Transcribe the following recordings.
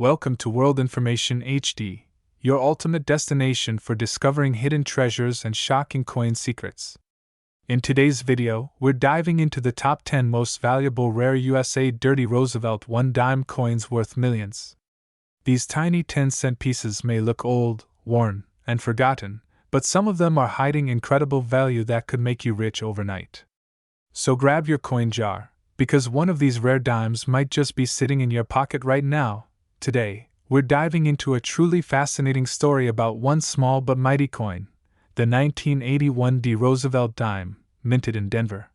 Welcome to World Information HD, your ultimate destination for discovering hidden treasures and shocking coin secrets. In today's video, we're diving into the top 10 most valuable rare USA Dirty Roosevelt 1-dime coins worth millions. These tiny 10-cent pieces may look old, worn, and forgotten, but some of them are hiding incredible value that could make you rich overnight. So grab your coin jar, because one of these rare dimes might just be sitting in your pocket right now. Today, we're diving into a truly fascinating story about one small but mighty coin, the 1981 D. Roosevelt dime, minted in Denver.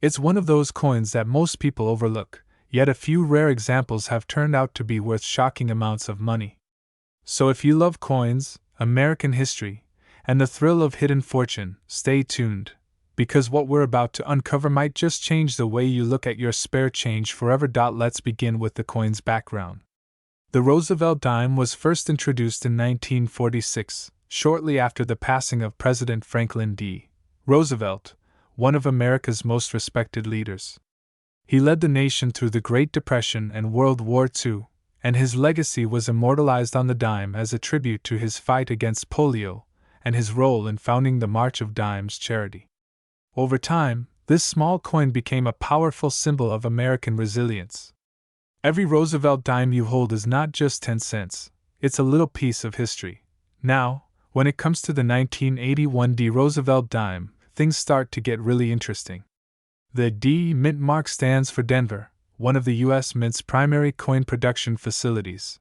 It's one of those coins that most people overlook, yet a few rare examples have turned out to be worth shocking amounts of money. So if you love coins, American history, and the thrill of hidden fortune, stay tuned, because what we're about to uncover might just change the way you look at your spare change forever. Let's begin with the coin's background. The Roosevelt dime was first introduced in 1946, shortly after the passing of President Franklin D. Roosevelt, one of America's most respected leaders. He led the nation through the Great Depression and World War II, and his legacy was immortalized on the dime as a tribute to his fight against polio and his role in founding the March of Dimes charity. Over time, this small coin became a powerful symbol of American resilience. Every Roosevelt dime you hold is not just 10 cents, it's a little piece of history. Now, when it comes to the 1981 D. Roosevelt dime, things start to get really interesting. The D Mint mark stands for Denver, one of the U.S. Mint's primary coin production facilities.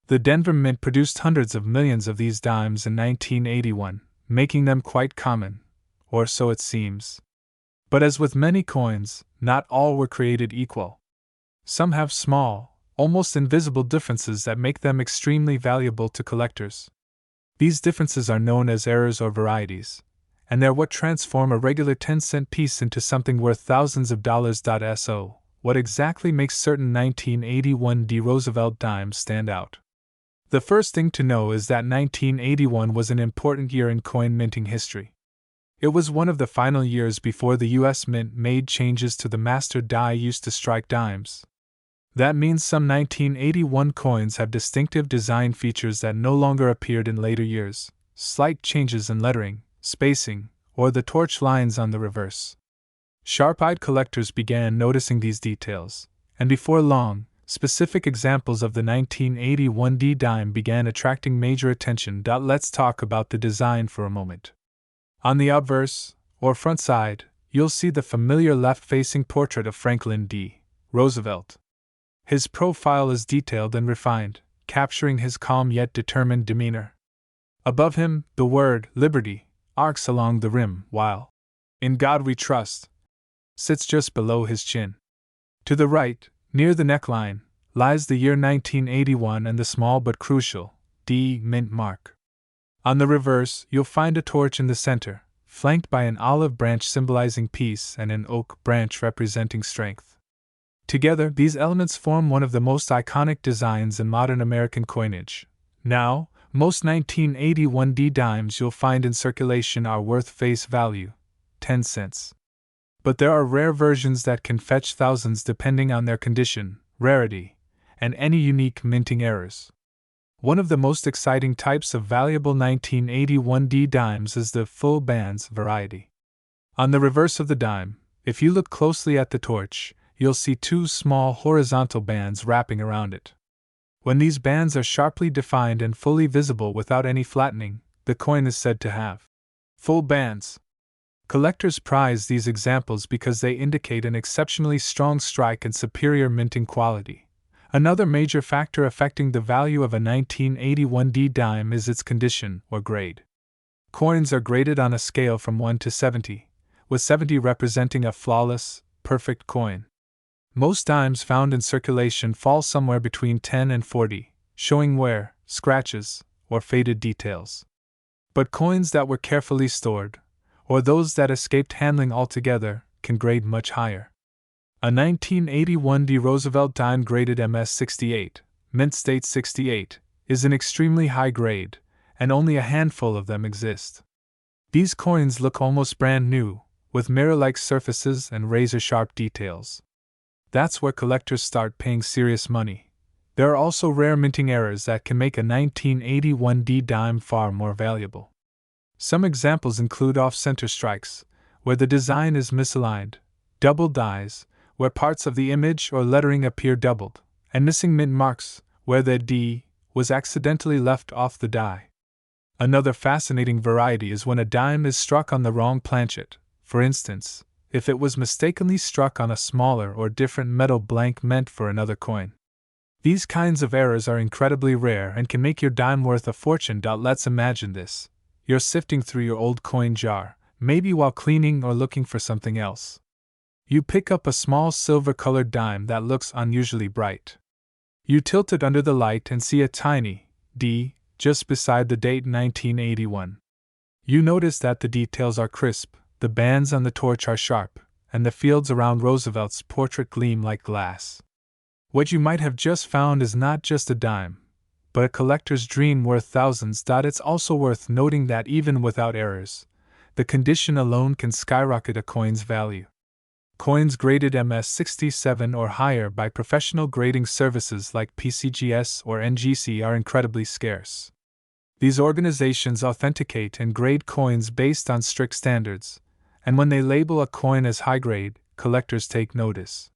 The Denver Mint produced hundreds of millions of these dimes in 1981, making them quite common, or so it seems. But as with many coins, not all were created equal. Some have small, almost invisible differences that make them extremely valuable to collectors. These differences are known as errors or varieties, and they're what transform a regular 10-cent piece into something worth thousands of dollars. So, what exactly makes certain 1981 D. Roosevelt dimes stand out? The first thing to know is that 1981 was an important year in coin minting history. It was one of the final years before the U.S. Mint made changes to the master die used to strike dimes. That means some 1981 coins have distinctive design features that no longer appeared in later years, slight changes in lettering, spacing, or the torch lines on the reverse. Sharp-eyed collectors began noticing these details, and before long, specific examples of the 1981 D dime began attracting major attention. Let's talk about the design for a moment. On the obverse, or front side, you'll see the familiar left-facing portrait of Franklin D. Roosevelt. His profile is detailed and refined, capturing his calm yet determined demeanor. Above him, the word Liberty arcs along the rim, while In God We Trust sits just below his chin. To the right, near the neckline, lies the year 1981 and the small but crucial D Mint mark. On the reverse, you'll find a torch in the center, flanked by an olive branch symbolizing peace and an oak branch representing strength. Together, these elements form one of the most iconic designs in modern American coinage. Now, most 1981 D dimes you'll find in circulation are worth face value, 10 cents. But there are rare versions that can fetch thousands depending on their condition, rarity, and any unique minting errors. One of the most exciting types of valuable 1981 D dimes is the full bands variety. On the reverse of the dime, if you look closely at the torch, you'll see two small horizontal bands wrapping around it. When these bands are sharply defined and fully visible without any flattening, the coin is said to have full bands. Collectors prize these examples because they indicate an exceptionally strong strike and superior minting quality. Another major factor affecting the value of a 1981 D dime is its condition, or grade. Coins are graded on a scale from 1 to 70, with 70 representing a flawless, perfect coin. Most dimes found in circulation fall somewhere between 10 and 40, showing wear, scratches, or faded details. But coins that were carefully stored, or those that escaped handling altogether, can grade much higher. A 1981 D. Roosevelt dime graded MS-68, Mint State 68, is an extremely high grade, and only a handful of them exist. These coins look almost brand new, with mirror-like surfaces and razor-sharp details. That's where collectors start paying serious money. There are also rare minting errors that can make a 1981D dime far more valuable. Some examples include off-center strikes, where the design is misaligned, double dies, where parts of the image or lettering appear doubled, and missing mint marks, where the D was accidentally left off the die. Another fascinating variety is when a dime is struck on the wrong planchet. For instance, if it was mistakenly struck on a smaller or different metal blank meant for another coin. These kinds of errors are incredibly rare and can make your dime worth a fortune. Let's imagine this. You're sifting through your old coin jar, maybe while cleaning or looking for something else. You pick up a small silver-colored dime that looks unusually bright. You tilt it under the light and see a tiny D just beside the date 1981. You notice that the details are crisp, the bands on the torch are sharp, and the fields around Roosevelt's portrait gleam like glass. What you might have just found is not just a dime, but a collector's dream worth thousands. It's also worth noting that even without errors, the condition alone can skyrocket a coin's value. Coins graded MS67 or higher by professional grading services like PCGS or NGC are incredibly scarce. These organizations authenticate and grade coins based on strict standards, and when they label a coin as high grade, collectors take notice.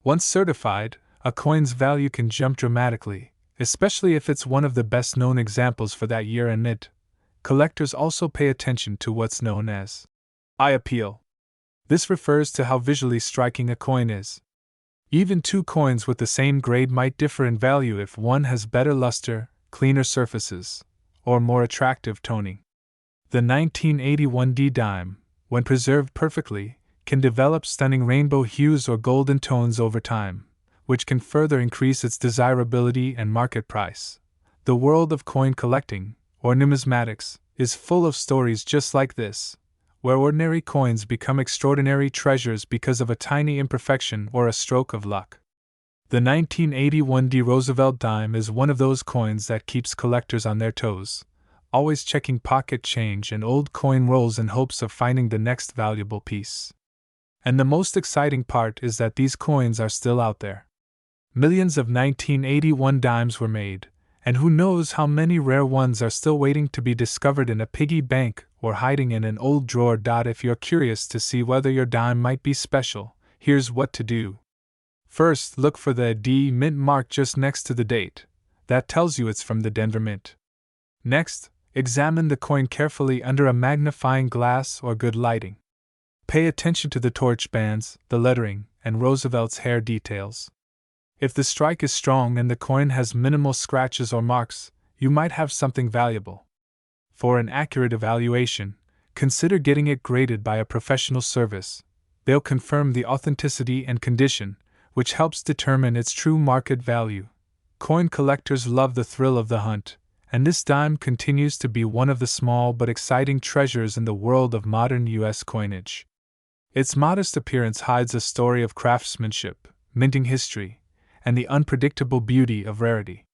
Once certified, a coin's value can jump dramatically, especially if it's one of the best-known examples for that year and mint. Collectors also pay attention to what's known as eye appeal. This refers to how visually striking a coin is. Even two coins with the same grade might differ in value if one has better luster, cleaner surfaces, or more attractive toning. The 1981D dime, when preserved perfectly, can develop stunning rainbow hues or golden tones over time, which can further increase its desirability and market price. The world of coin collecting, or numismatics, is full of stories just like this, where ordinary coins become extraordinary treasures because of a tiny imperfection or a stroke of luck. The 1981D Roosevelt dime is one of those coins that keeps collectors on their toes, always checking pocket change and old coin rolls in hopes of finding the next valuable piece. And the most exciting part is that these coins are still out there. Millions of 1981 dimes were made, and who knows how many rare ones are still waiting to be discovered in a piggy bank or hiding in an old drawer. If you're curious to see whether your dime might be special, here's what to do. First, look for the D mint mark just next to the date. That tells you it's from the Denver Mint. Next, examine the coin carefully under a magnifying glass or good lighting. Pay attention to the torch bands, the lettering, and Roosevelt's hair details. If the strike is strong and the coin has minimal scratches or marks, you might have something valuable. For an accurate evaluation, consider getting it graded by a professional service. They'll confirm the authenticity and condition, which helps determine its true market value. Coin collectors love the thrill of the hunt, and this dime continues to be one of the small but exciting treasures in the world of modern U.S. coinage. Its modest appearance hides a story of craftsmanship, minting history, and the unpredictable beauty of rarity.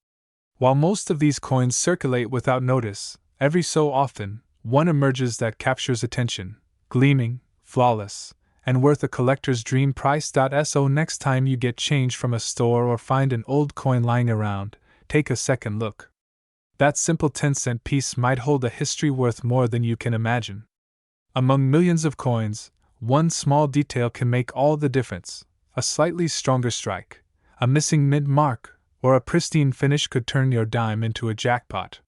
While most of these coins circulate without notice, every so often, one emerges that captures attention, gleaming, flawless, and worth a collector's dream price. So next time you get change from a store or find an old coin lying around, take a second look. That simple 10-cent piece might hold a history worth more than you can imagine. Among millions of coins, one small detail can make all the difference. A slightly stronger strike, a missing mint mark, or a pristine finish could turn your dime into a jackpot.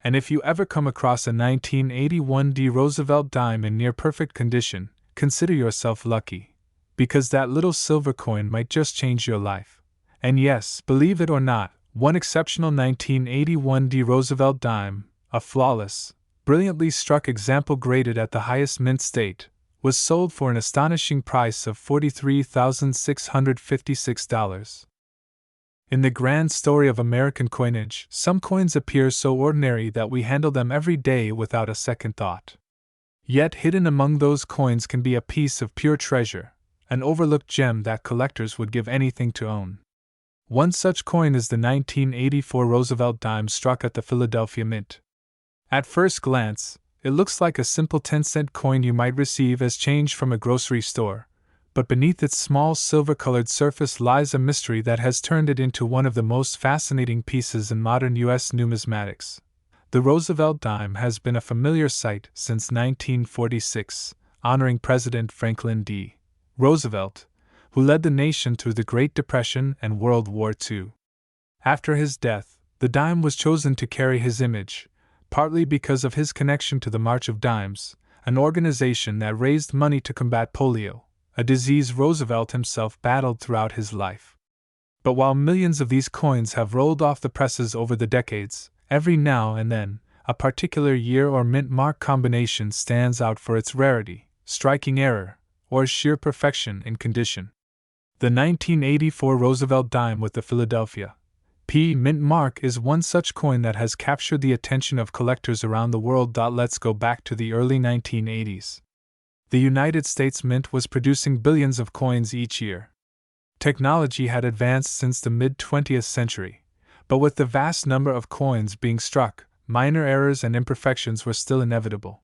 And if you ever come across a 1981D Roosevelt dime in near-perfect condition, consider yourself lucky, because that little silver coin might just change your life. And yes, believe it or not, one exceptional 1981D Roosevelt dime, a flawless, brilliantly struck example graded at the highest mint state, was sold for an astonishing price of $43,656. In the grand story of American coinage, some coins appear so ordinary that we handle them every day without a second thought. Yet hidden among those coins can be a piece of pure treasure, an overlooked gem that collectors would give anything to own. One such coin is the 1984 Roosevelt dime struck at the Philadelphia Mint. At first glance, it looks like a simple 10-cent coin you might receive as change from a grocery store, but beneath its small silver-colored surface lies a mystery that has turned it into one of the most fascinating pieces in modern U.S. numismatics. The Roosevelt dime has been a familiar sight since 1946, honoring President Franklin D. Roosevelt, who led the nation through the Great Depression and World War II. After his death, the dime was chosen to carry his image, partly because of his connection to the March of Dimes, an organization that raised money to combat polio, a disease Roosevelt himself battled throughout his life. But while millions of these coins have rolled off the presses over the decades, every now and then, a particular year or mint mark combination stands out for its rarity, striking error, or sheer perfection in condition. The 1984 Roosevelt dime with the Philadelphia P mint mark is one such coin that has captured the attention of collectors around the world. Let's go back to the early 1980s. The United States Mint was producing billions of coins each year. Technology had advanced since the mid-20th century, but with the vast number of coins being struck, minor errors and imperfections were still inevitable.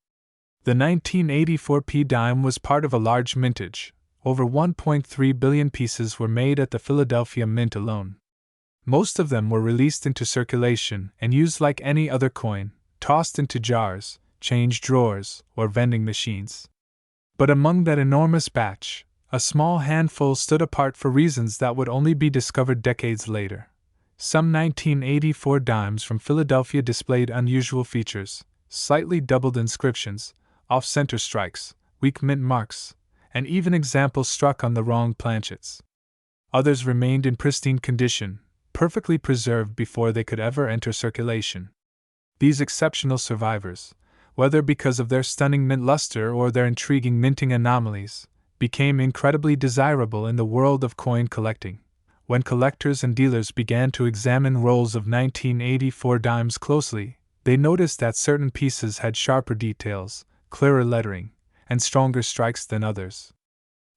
The 1984 P dime was part of a large mintage. Over 1.3 billion pieces were made at the Philadelphia Mint alone. Most of them were released into circulation and used like any other coin, tossed into jars, change drawers, or vending machines. But among that enormous batch, a small handful stood apart for reasons that would only be discovered decades later. Some 1984 dimes from Philadelphia displayed unusual features, slightly doubled inscriptions, off-center strikes, weak mint marks, and even examples struck on the wrong planchets. Others remained in pristine condition, perfectly preserved before they could ever enter circulation. These exceptional survivors, whether because of their stunning mint luster or their intriguing minting anomalies, became incredibly desirable in the world of coin collecting. When collectors and dealers began to examine rolls of 1984 dimes closely, they noticed that certain pieces had sharper details, clearer lettering, and stronger strikes than others.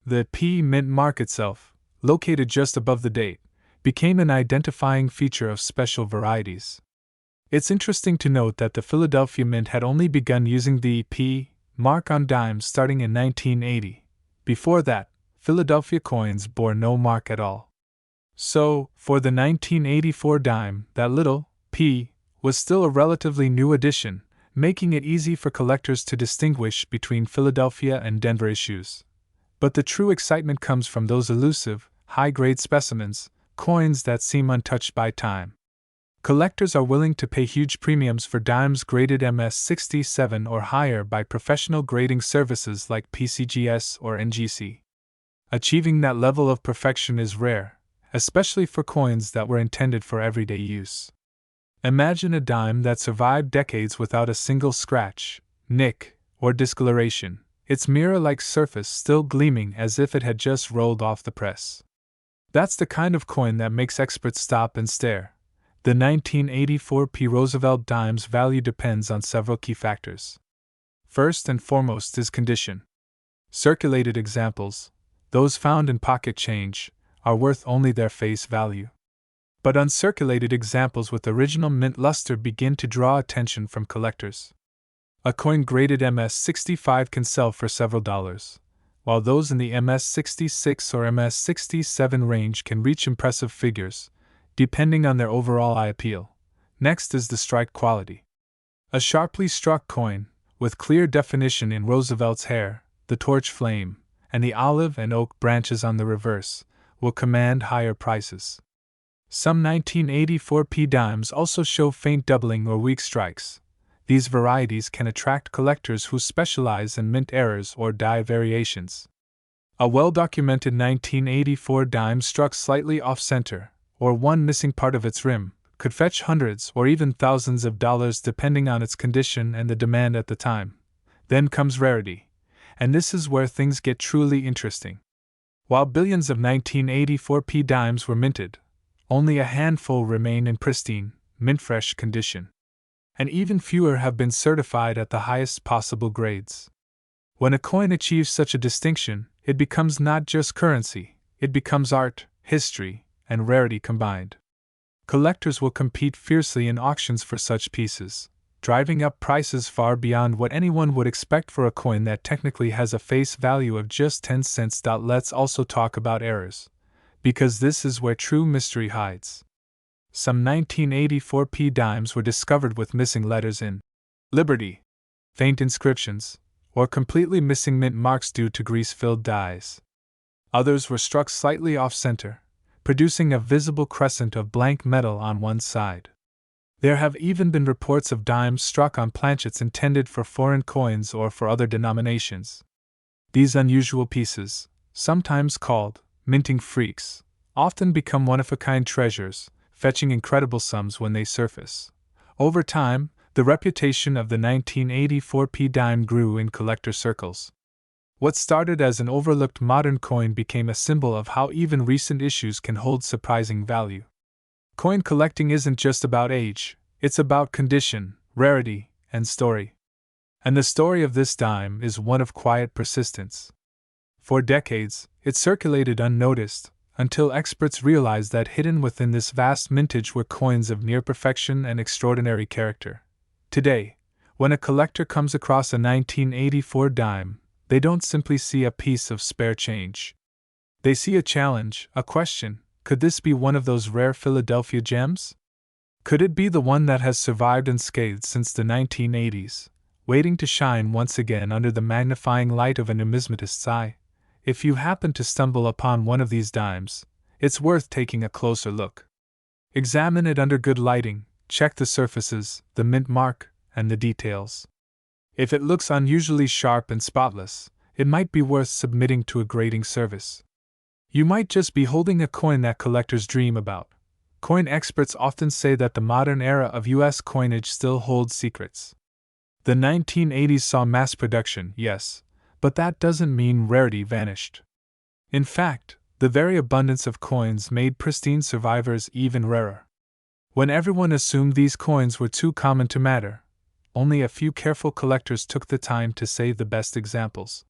The P mint mark itself, located just above the date, became an identifying feature of special varieties. It's interesting to note that the Philadelphia Mint had only begun using the P mark on dimes starting in 1980. Before that, Philadelphia coins bore no mark at all. So, for the 1984 dime, that little P was still a relatively new addition, making it easy for collectors to distinguish between Philadelphia and Denver issues. But the true excitement comes from those elusive, high-grade specimens, coins that seem untouched by time. Collectors are willing to pay huge premiums for dimes graded MS67 or higher by professional grading services like PCGS or NGC. Achieving that level of perfection is rare, especially for coins that were intended for everyday use. Imagine a dime that survived decades without a single scratch, nick, or discoloration, its mirror-like surface still gleaming as if it had just rolled off the press. That's the kind of coin that makes experts stop and stare. The 1984 P Roosevelt dime's value depends on several key factors. First and foremost is condition. Circulated examples, those found in pocket change, are worth only their face value. But uncirculated examples with original mint luster begin to draw attention from collectors. A coin graded MS65 can sell for several dollars, while those in the MS66 or MS67 range can reach impressive figures, depending on their overall eye appeal. Next is the strike quality. A sharply struck coin, with clear definition in Roosevelt's hair, the torch flame, and the olive and oak branches on the reverse, will command higher prices. Some 1984 P dimes also show faint doubling or weak strikes. These varieties can attract collectors who specialize in mint errors or die variations. A well-documented 1984 dime struck slightly off-center, or one missing part of its rim, could fetch hundreds or even thousands of dollars depending on its condition and the demand at the time. Then comes rarity, and this is where things get truly interesting. While billions of 1984 P dimes were minted, only a handful remain in pristine, mint-fresh condition. And even fewer have been certified at the highest possible grades. When a coin achieves such a distinction, it becomes not just currency, it becomes art, history, and rarity combined. Collectors will compete fiercely in auctions for such pieces, driving up prices far beyond what anyone would expect for a coin that technically has a face value of just 10 cents. Let's also talk about errors, because this is where true mystery hides. Some 1984 p dimes were discovered with missing letters in Liberty, faint inscriptions, or completely missing mint marks due to grease-filled dies. Others were struck slightly off-center, producing a visible crescent of blank metal on one side. There have even been reports of dimes struck on planchets intended for foreign coins or for other denominations. These unusual pieces, sometimes called minting freaks, often become one-of-a-kind treasures, fetching incredible sums when they surface. Over time, the reputation of the 1984 p dime grew in collector circles. What started as an overlooked modern coin became a symbol of how even recent issues can hold surprising value. Coin collecting isn't just about age, it's about condition, rarity, and story. And the story of this dime is one of quiet persistence. For decades, it circulated unnoticed, until experts realized that hidden within this vast mintage were coins of near perfection and extraordinary character. Today, when a collector comes across a 1984 dime, they don't simply see a piece of spare change. They see a challenge, a question: could this be one of those rare Philadelphia gems? Could it be the one that has survived unscathed since the 1980s, waiting to shine once again under the magnifying light of a numismatist's eye? If you happen to stumble upon one of these dimes, it's worth taking a closer look. Examine it under good lighting, check the surfaces, the mint mark, and the details. If it looks unusually sharp and spotless, it might be worth submitting to a grading service. You might just be holding a coin that collectors dream about. Coin experts often say that the modern era of U.S. coinage still holds secrets. The 1980s saw mass production, yes, but that doesn't mean rarity vanished. In fact, the very abundance of coins made pristine survivors even rarer. When everyone assumed these coins were too common to matter, only a few careful collectors took the time to save the best examples.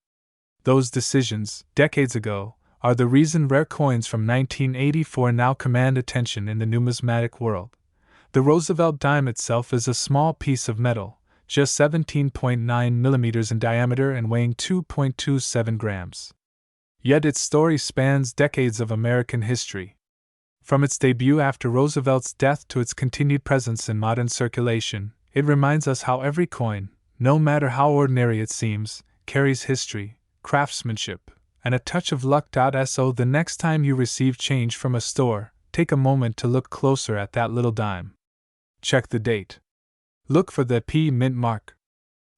Those decisions, decades ago, are the reason rare coins from 1984 now command attention in the numismatic world. The Roosevelt dime itself is a small piece of metal, just 17.9 millimeters in diameter and weighing 2.27 grams. Yet its story spans decades of American history. From its debut after Roosevelt's death to its continued presence in modern circulation, it reminds us how every coin, no matter how ordinary it seems, carries history, craftsmanship, and a touch of luck. So the next time you receive change from a store, take a moment to look closer at that little dime. Check the date. Look for the P mint mark.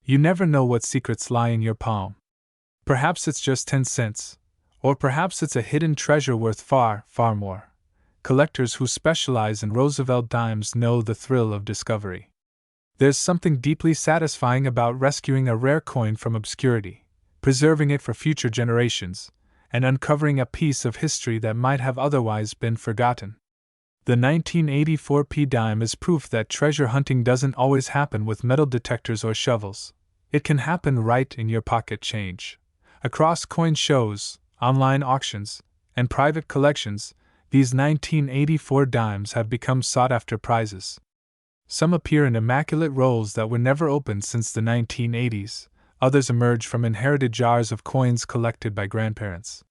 You never know what secrets lie in your palm. Perhaps it's just 10 cents, or perhaps it's a hidden treasure worth far, far more. Collectors who specialize in Roosevelt dimes know the thrill of discovery. There's something deeply satisfying about rescuing a rare coin from obscurity, preserving it for future generations, and uncovering a piece of history that might have otherwise been forgotten. The 1984 p dime is proof that treasure hunting doesn't always happen with metal detectors or shovels. It can happen right in your pocket change. Across coin shows, online auctions, and private collections, these 1984 dimes have become sought-after prizes. Some appear in immaculate rolls that were never opened since the 1980s. Others emerge from inherited jars of coins collected by grandparents.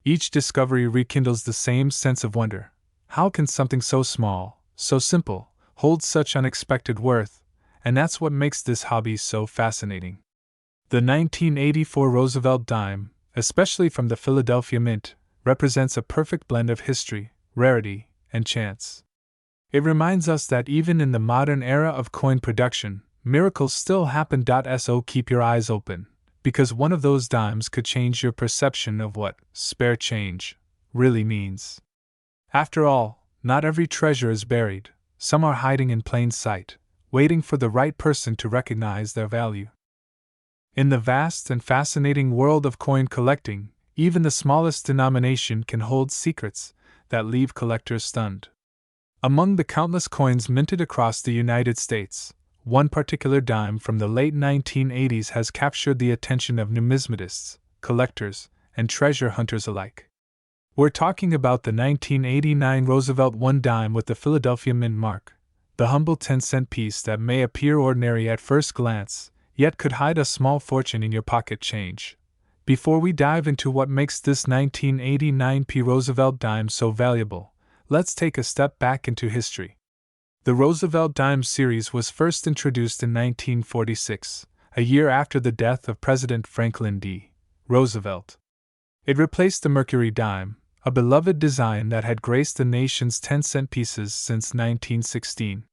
Each discovery rekindles the same sense of wonder. How can something so small, so simple, hold such unexpected worth? And that's what makes this hobby so fascinating. The 1984 Roosevelt dime, especially from the Philadelphia Mint, represents a perfect blend of history, rarity, and chance. It reminds us that even in the modern era of coin production, miracles still happen. So keep your eyes open, because one of those dimes could change your perception of what spare change really means. After all, not every treasure is buried. Some are hiding in plain sight, waiting for the right person to recognize their value. In the vast and fascinating world of coin collecting, even the smallest denomination can hold secrets that leave collectors stunned. Among the countless coins minted across the United States, one particular dime from the late 1980s has captured the attention of numismatists, collectors, and treasure hunters alike. We're talking about the 1989 Roosevelt 1 dime with the Philadelphia Mint mark. The humble 10-cent piece that may appear ordinary at first glance, yet could hide a small fortune in your pocket change. Before we dive into what makes this 1989 P. Roosevelt dime so valuable, let's take a step back into history. The Roosevelt dime series was first introduced in 1946, a year after the death of President Franklin D. Roosevelt. It replaced the Mercury dime, a beloved design that had graced the nation's 10-cent pieces since 1916.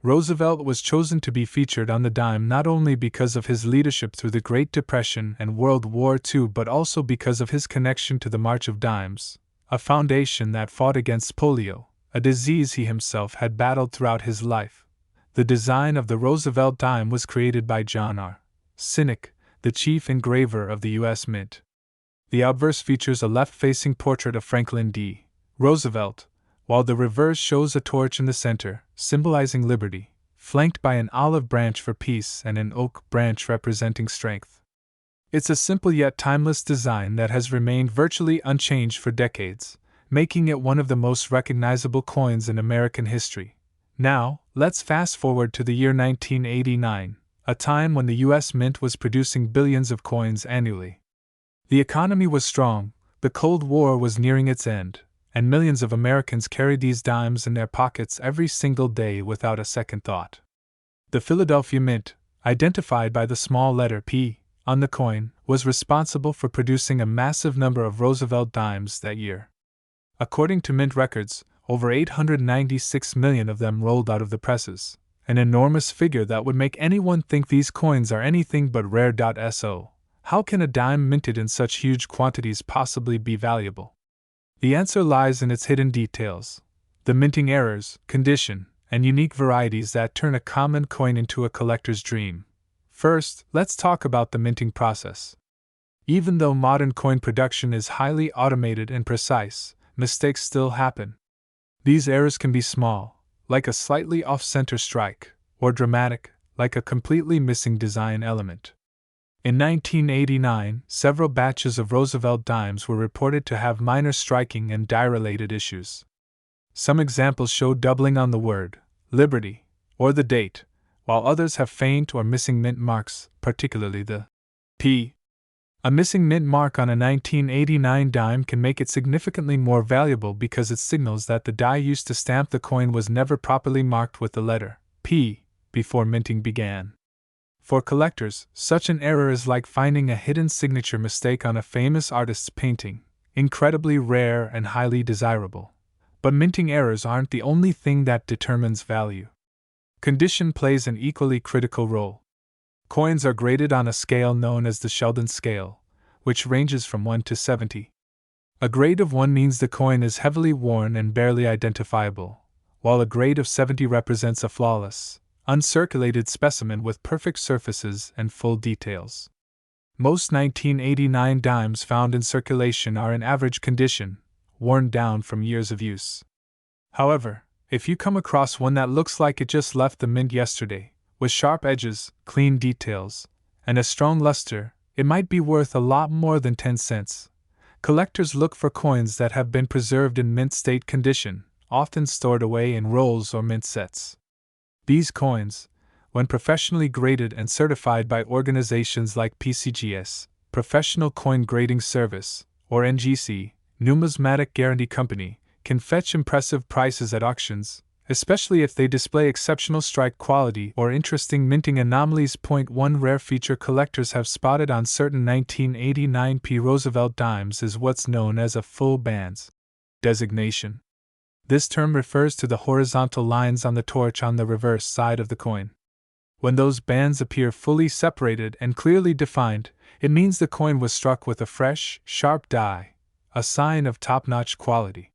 Roosevelt was chosen to be featured on the dime not only because of his leadership through the Great Depression and World War II but also because of his connection to the March of Dimes, a foundation that fought against polio, a disease he himself had battled throughout his life. The design of the Roosevelt dime was created by John R. Sinek, the chief engraver of the U.S. Mint. The obverse features a left-facing portrait of Franklin D. Roosevelt, while the reverse shows a torch in the center, symbolizing liberty, flanked by an olive branch for peace and an oak branch representing strength. It's a simple yet timeless design that has remained virtually unchanged for decades, making it one of the most recognizable coins in American history. Now, let's fast forward to the year 1989, a time when the U.S. Mint was producing billions of coins annually. The economy was strong, the Cold War was nearing its end, and millions of Americans carried these dimes in their pockets every single day without a second thought. The Philadelphia Mint, identified by the small letter P on the coin, was responsible for producing a massive number of Roosevelt dimes that year. According to Mint records, over 896 million of them rolled out of the presses, an enormous figure that would make anyone think these coins are anything but rare. So, how can a dime minted in such huge quantities possibly be valuable? The answer lies in its hidden details, the minting errors, condition, and unique varieties that turn a common coin into a collector's dream. First, let's talk about the minting process. Even though modern coin production is highly automated and precise, mistakes still happen. These errors can be small, like a slightly off-center strike, or dramatic, like a completely missing design element. In 1989, several batches of Roosevelt dimes were reported to have minor striking and die-related issues. Some examples show doubling on the word, Liberty, or the date, while others have faint or missing mint marks, particularly the P. A missing mint mark on a 1989 dime can make it significantly more valuable because it signals that the die used to stamp the coin was never properly marked with the letter P before minting began. For collectors, such an error is like finding a hidden signature mistake on a famous artist's painting, incredibly rare and highly desirable. But minting errors aren't the only thing that determines value. Condition plays an equally critical role. Coins are graded on a scale known as the Sheldon scale, which ranges from 1 to 70. A grade of 1 means the coin is heavily worn and barely identifiable, while a grade of 70 represents a flawless, uncirculated specimen with perfect surfaces and full details. Most 1989 dimes found in circulation are in average condition, worn down from years of use. However, if you come across one that looks like it just left the mint yesterday, with sharp edges, clean details, and a strong luster, it might be worth a lot more than 10 cents. Collectors look for coins that have been preserved in mint state condition, often stored away in rolls or mint sets. These coins, when professionally graded and certified by organizations like PCGS, Professional Coin Grading Service, or NGC, Numismatic Guarantee Company, can fetch impressive prices at auctions, especially if they display exceptional strike quality or interesting minting anomalies. One rare feature collectors have spotted on certain 1989 P. Roosevelt dimes is what's known as a full bands designation. This term refers to the horizontal lines on the torch on the reverse side of the coin. When those bands appear fully separated and clearly defined, it means the coin was struck with a fresh, sharp die, a sign of top-notch quality.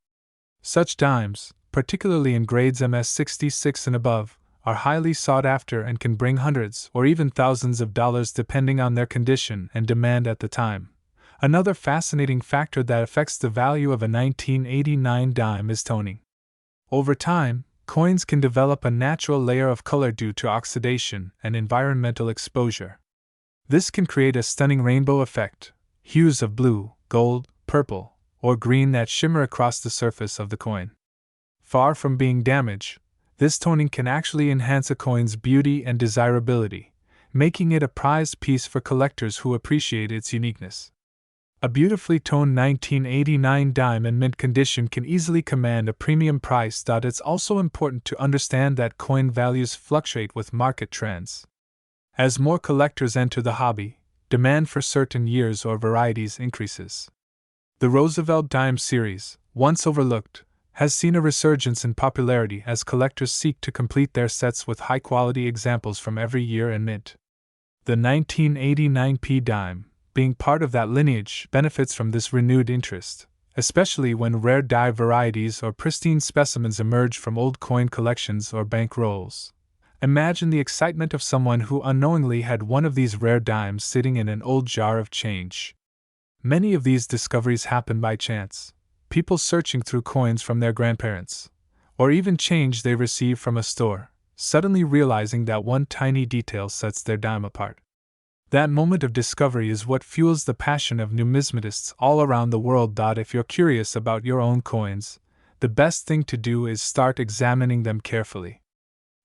Such dimes, particularly in grades MS-66 and above, are highly sought after and can bring hundreds or even thousands of dollars depending on their condition and demand at the time. Another fascinating factor that affects the value of a 1989 dime is toning. Over time, coins can develop a natural layer of color due to oxidation and environmental exposure. This can create a stunning rainbow effect, hues of blue, gold, purple, or green that shimmer across the surface of the coin. Far from being damaged, This toning can actually enhance a coin's beauty and desirability, making it a prized piece for collectors who appreciate its uniqueness. A beautifully toned 1989 dime in mint condition can easily command a premium price. It's also important to understand that coin values fluctuate with market trends. As more collectors enter the hobby, demand for certain years or varieties increases. The Roosevelt dime series, once overlooked, has seen a resurgence in popularity as collectors seek to complete their sets with high-quality examples from every year and mint. The 1989 P dime, being part of that lineage, benefits from this renewed interest, especially when rare die varieties or pristine specimens emerge from old coin collections or bank rolls. Imagine the excitement of someone who unknowingly had one of these rare dimes sitting in an old jar of change. Many of these discoveries happen by chance, people searching through coins from their grandparents, or even change they receive from a store, suddenly realizing that one tiny detail sets their dime apart. That moment of discovery is what fuels the passion of numismatists all around the world. If you're curious about your own coins, the best thing to do is start examining them carefully.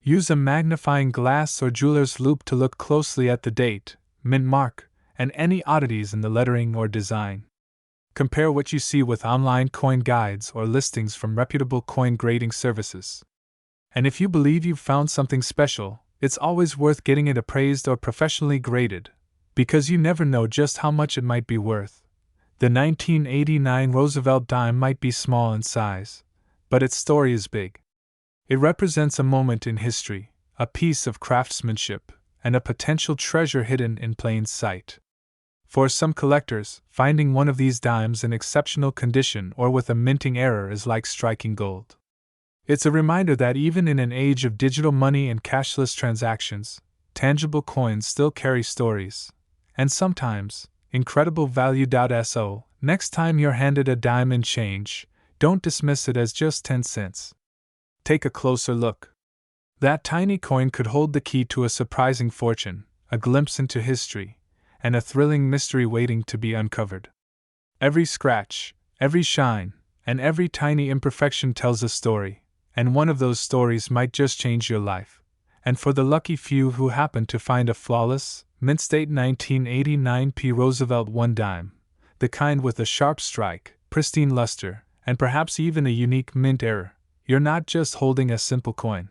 Use a magnifying glass or jeweler's loupe to look closely at the date, mint mark, and any oddities in the lettering or design. Compare what you see with online coin guides or listings from reputable coin grading services. And if you believe you've found something special, it's always worth getting it appraised or professionally graded, because you never know just how much it might be worth. The 1989 Roosevelt dime might be small in size, but its story is big. It represents a moment in history, a piece of craftsmanship, and a potential treasure hidden in plain sight. For some collectors, finding one of these dimes in exceptional condition or with a minting error is like striking gold. It's a reminder that even in an age of digital money and cashless transactions, tangible coins still carry stories, and sometimes, incredible value. So, next time you're handed a dime in change, don't dismiss it as just 10 cents. Take a closer look. That tiny coin could hold the key to a surprising fortune, a glimpse into history, and a thrilling mystery waiting to be uncovered. Every scratch, every shine, and every tiny imperfection tells a story, and one of those stories might just change your life. And for the lucky few who happen to find a flawless, mint-state 1989 P. Roosevelt 1 dime, the kind with a sharp strike, pristine luster, and perhaps even a unique mint error, you're not just holding a simple coin.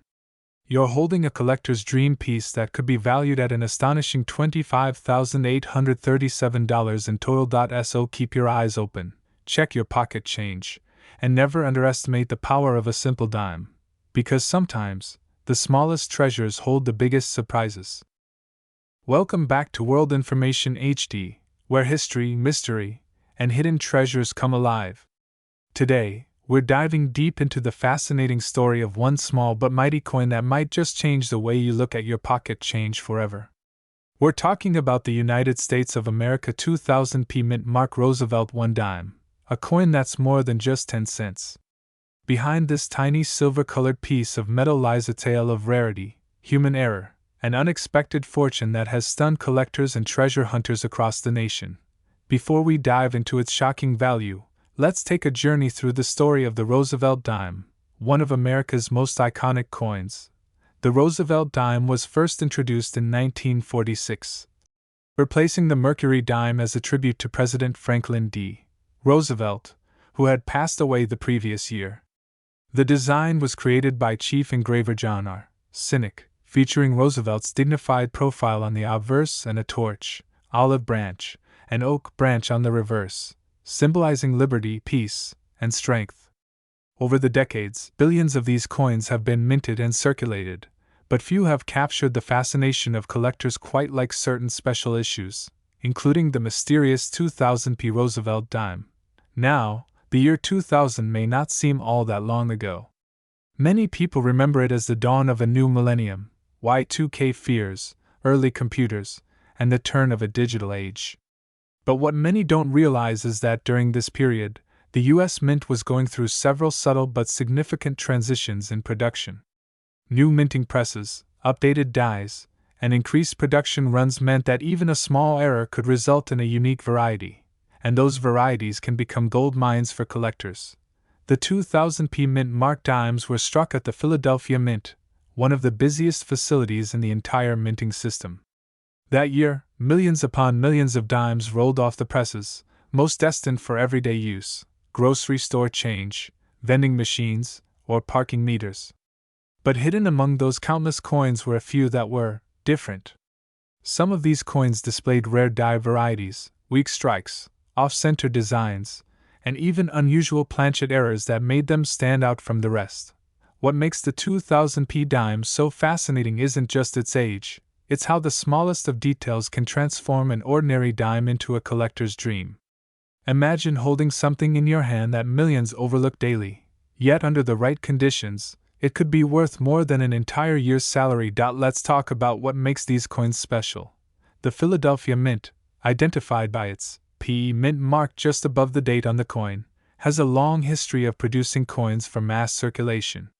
You're holding a collector's dream piece that could be valued at an astonishing $25,837 in total. So keep your eyes open, check your pocket change, and never underestimate the power of a simple dime, because sometimes, the smallest treasures hold the biggest surprises. Welcome back to World Information HD, where history, mystery, and hidden treasures come alive. Today, we're diving deep into the fascinating story of one small but mighty coin that might just change the way you look at your pocket change forever. We're talking about the United States of America 2000 P mint mark Roosevelt 1 dime, a coin that's more than just 10 cents. Behind this tiny silver-colored piece of metal lies a tale of rarity, human error, and unexpected fortune that has stunned collectors and treasure hunters across the nation. Before we dive into its shocking value, let's take a journey through the story of the Roosevelt dime, one of America's most iconic coins. The Roosevelt dime was first introduced in 1946, replacing the Mercury dime as a tribute to President Franklin D. Roosevelt, who had passed away the previous year. The design was created by Chief Engraver John R. Sinek, featuring Roosevelt's dignified profile on the obverse and a torch, olive branch, and oak branch on the reverse, symbolizing liberty, peace, and strength. Over the decades, billions of these coins have been minted and circulated, but few have captured the fascination of collectors quite like certain special issues, including the mysterious 2000 P. Roosevelt dime. Now, the year 2000 may not seem all that long ago. Many people remember it as the dawn of a new millennium, Y2K fears, early computers, and the turn of a digital age. But what many don't realize is that during this period, the U.S. Mint was going through several subtle but significant transitions in production. New minting presses, updated dies, and increased production runs meant that even a small error could result in a unique variety, and those varieties can become gold mines for collectors. The 2000p mint mark dimes were struck at the Philadelphia Mint, one of the busiest facilities in the entire minting system. That year, millions upon millions of dimes rolled off the presses, most destined for everyday use, grocery store change, vending machines, or parking meters. But hidden among those countless coins were a few that were different. Some of these coins displayed rare die varieties, weak strikes, off-center designs, and even unusual planchet errors that made them stand out from the rest. What makes the 2000p dime so fascinating isn't just its age, it's how the smallest of details can transform an ordinary dime into a collector's dream. Imagine holding something in your hand that millions overlook daily, yet under the right conditions, it could be worth more than an entire year's salary. Let's talk about what makes these coins special. The Philadelphia Mint, identified by its P mint mark just above the date on the coin, has a long history of producing coins for mass circulation.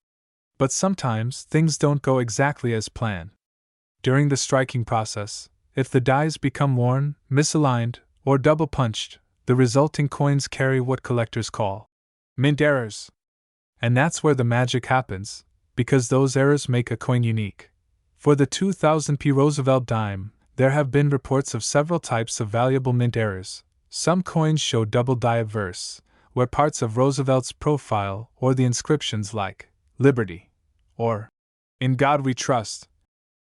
But sometimes things don't go exactly as planned. During the striking process, if the dies become worn, misaligned, or double punched, the resulting coins carry what collectors call mint errors. And that's where the magic happens, because those errors make a coin unique. For the 2000p Roosevelt dime, there have been reports of several types of valuable mint errors. Some coins show double die obverse, where parts of Roosevelt's profile or the inscriptions like Liberty or In God We Trust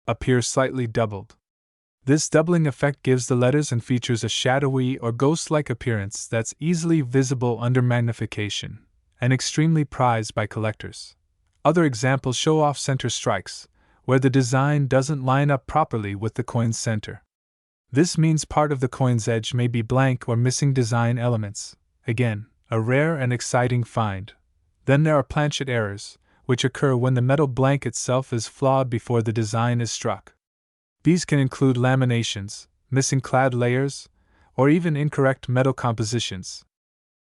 appear slightly doubled. This doubling effect gives the letters and features a shadowy or ghost-like appearance that's easily visible under magnification, and extremely prized by collectors. Other examples show off-center strikes, where the design doesn't line up properly with the coin's center. This means part of the coin's edge may be blank or missing design elements. Again, a rare and exciting find. Then there are planchet errors, which occur when the metal blank itself is flawed before the design is struck. These can include laminations, missing clad layers, or even incorrect metal compositions.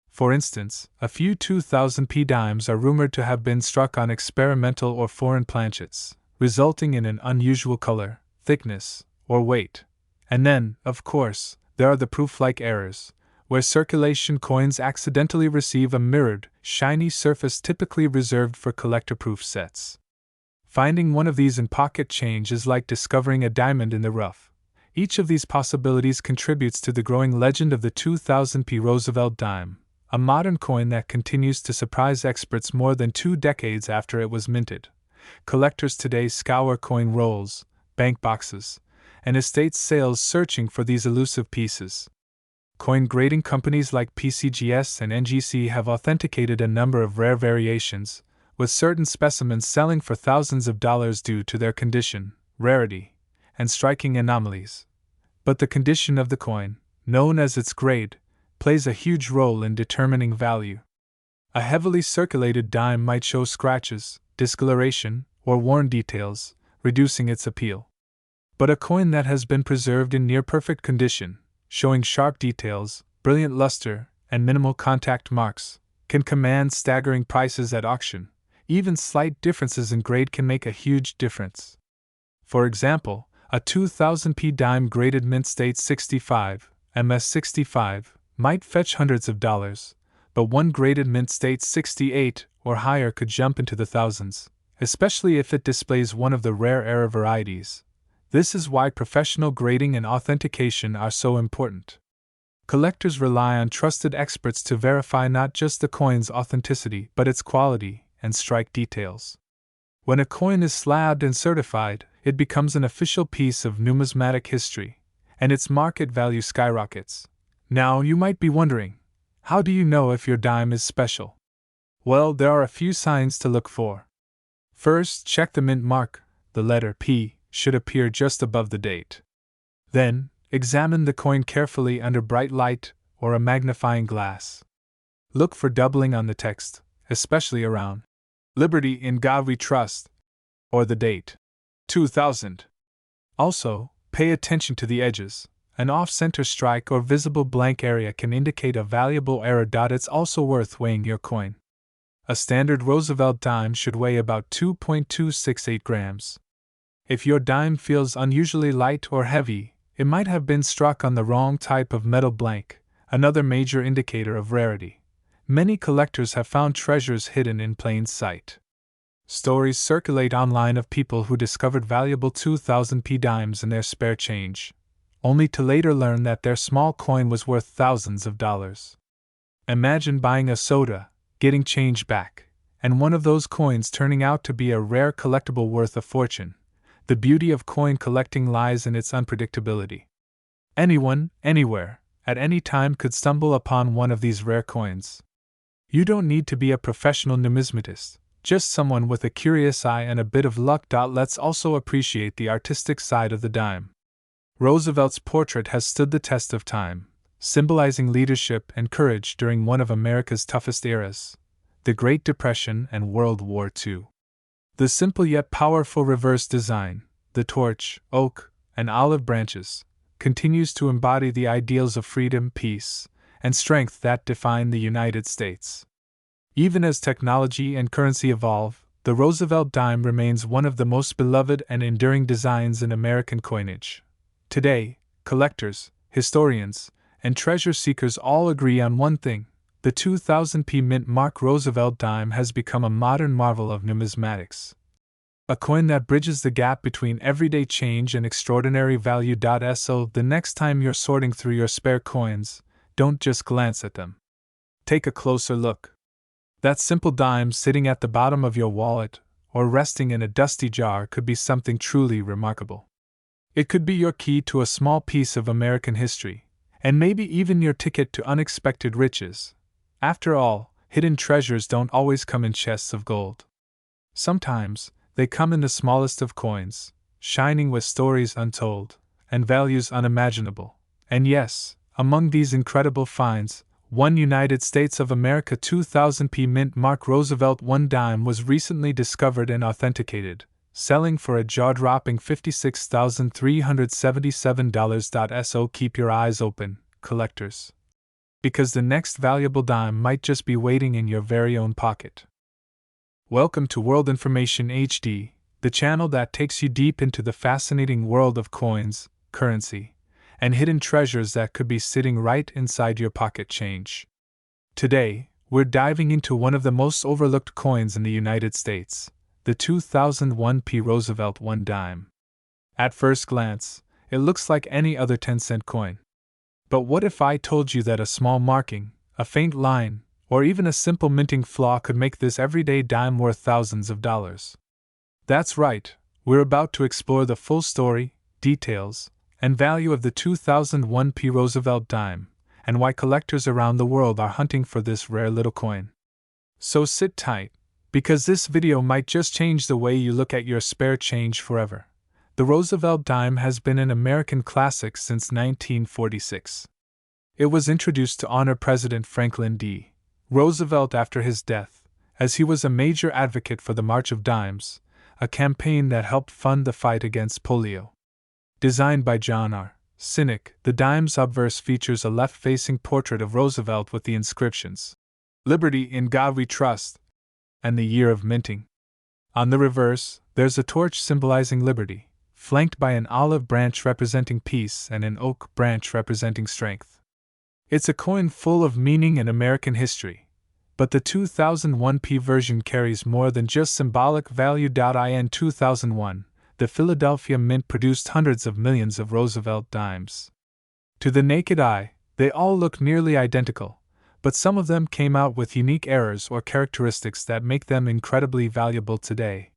For instance, a few 2000p dimes are rumored to have been struck on experimental or foreign planchets, resulting in an unusual color, thickness, or weight. And then, of course, there are the proof-like errors, where circulation coins accidentally receive a mirrored, shiny surface typically reserved for collector-proof sets. Finding one of these in pocket change is like discovering a diamond in the rough. Each of these possibilities contributes to the growing legend of the 2000p Roosevelt dime, a modern coin that continues to surprise experts more than 2 decades after it was minted. Collectors today scour coin rolls, bank boxes, and estate sales searching for these elusive pieces. Coin grading companies like PCGS and NGC have authenticated a number of rare variations, with certain specimens selling for thousands of dollars due to their condition, rarity, and striking anomalies. But the condition of the coin, known as its grade, plays a huge role in determining value. A heavily circulated dime might show scratches, discoloration, or worn details, reducing its appeal. But a coin that has been preserved in near-perfect condition, showing sharp details, brilliant luster, and minimal contact marks, can command staggering prices at auction. Even slight differences in grade can make a huge difference. For example, a 2000p dime graded mint state 65, MS65, might fetch hundreds of dollars, but one graded mint state 68 or higher could jump into the thousands, especially if it displays one of the rare error varieties. This is why professional grading and authentication are so important. Collectors rely on trusted experts to verify not just the coin's authenticity but its quality and strike details. When a coin is slabbed and certified, it becomes an official piece of numismatic history, and its market value skyrockets. Now you might be wondering, how do you know if your dime is special? Well, there are a few signs to look for. First, check the mint mark. The letter P should appear just above the date. Then, examine the coin carefully under bright light or a magnifying glass. Look for doubling on the text, especially around Liberty in God We Trust or the date 2000. Also, pay attention to the edges. An off-center strike or visible blank area can indicate a valuable error. It's also worth weighing your coin. A standard Roosevelt dime should weigh about 2.268 grams. If your dime feels unusually light or heavy, it might have been struck on the wrong type of metal blank, another major indicator of rarity. many collectors have found treasures hidden in plain sight. Stories circulate online of people who discovered valuable 2000p dimes in their spare change, only to later learn that their small coin was worth thousands of dollars. Imagine buying a soda, getting change back, and one of those coins turning out to be a rare collectible worth a fortune. The beauty of coin collecting lies in its unpredictability. Anyone, anywhere, at any time could stumble upon one of these rare coins. You don't need to be a professional numismatist, just someone with a curious eye and a bit of luck. Let's also appreciate the artistic side of the dime. Roosevelt's portrait has stood the test of time, symbolizing leadership and courage during one of America's toughest eras, the Great Depression and World War II. The simple yet powerful reverse design, the torch, oak, and olive branches, continues to embody the ideals of freedom, peace, and strength that define the United States. Even as technology and currency evolve, the Roosevelt dime remains one of the most beloved and enduring designs in American coinage. Today, collectors, historians, and treasure seekers all agree on one thing: the 2000p mint mark Roosevelt dime has become a modern marvel of numismatics. A coin that bridges the gap between everyday change and extraordinary value. So the next time you're sorting through your spare coins, don't just glance at them. Take a closer look. That simple dime sitting at the bottom of your wallet, or resting in a dusty jar, could be something truly remarkable. It could be your key to a small piece of American history, and maybe even your ticket to unexpected riches. After all, hidden treasures don't always come in chests of gold. Sometimes, they come in the smallest of coins, shining with stories untold, and values unimaginable. And yes, among these incredible finds, one United States of America 2000p mint mark Roosevelt 1 dime was recently discovered and authenticated, selling for a jaw-dropping $56,377. So keep your eyes open, collectors, because the next valuable dime might just be waiting in your very own pocket. Welcome to World Information HD, the channel that takes you deep into the fascinating world of coins, currency, and hidden treasures that could be sitting right inside your pocket change. Today, we're diving into one of the most overlooked coins in the United States, the 2001p Roosevelt 1 dime. At first glance, it looks like any other 10-cent coin. But what if I told you that a small marking, a faint line, or even a simple minting flaw could make this everyday dime worth thousands of dollars? That's right, we're about to explore the full story, details, and value of the 2001p Roosevelt dime, and why collectors around the world are hunting for this rare little coin. So sit tight, because this video might just change the way you look at your spare change forever. The Roosevelt dime has been an American classic since 1946. It was introduced to honor President Franklin D. Roosevelt after his death, as he was a major advocate for the March of Dimes, a campaign that helped fund the fight against polio. Designed by John R. Sinek, the dime's obverse features a left-facing portrait of Roosevelt with the inscriptions, "Liberty, in God we trust," and the year of minting. On the reverse, there's a torch symbolizing liberty, flanked by an olive branch representing peace and an oak branch representing strength. It's a coin full of meaning and American history. But the 2001p version carries more than just symbolic value. In 2001, the Philadelphia Mint produced hundreds of millions of Roosevelt dimes. To the naked eye, they all look nearly identical, but some of them came out with unique errors or characteristics that make them incredibly valuable today.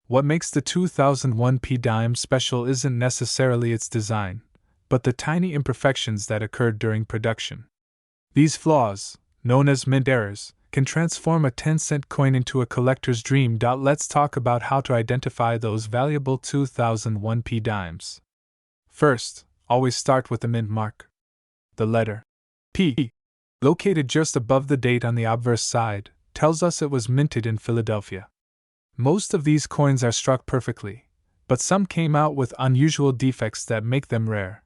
What makes the 2001p dime special isn't necessarily its design, but the tiny imperfections that occurred during production. These flaws, known as mint errors, can transform a 10-cent coin into a collector's dream. Let's talk about how to identify those valuable 2001p dimes. First, always start with the mint mark. The letter P, located just above the date on the obverse side, tells us it was minted in Philadelphia. Most of these coins are struck perfectly, but some came out with unusual defects that make them rare.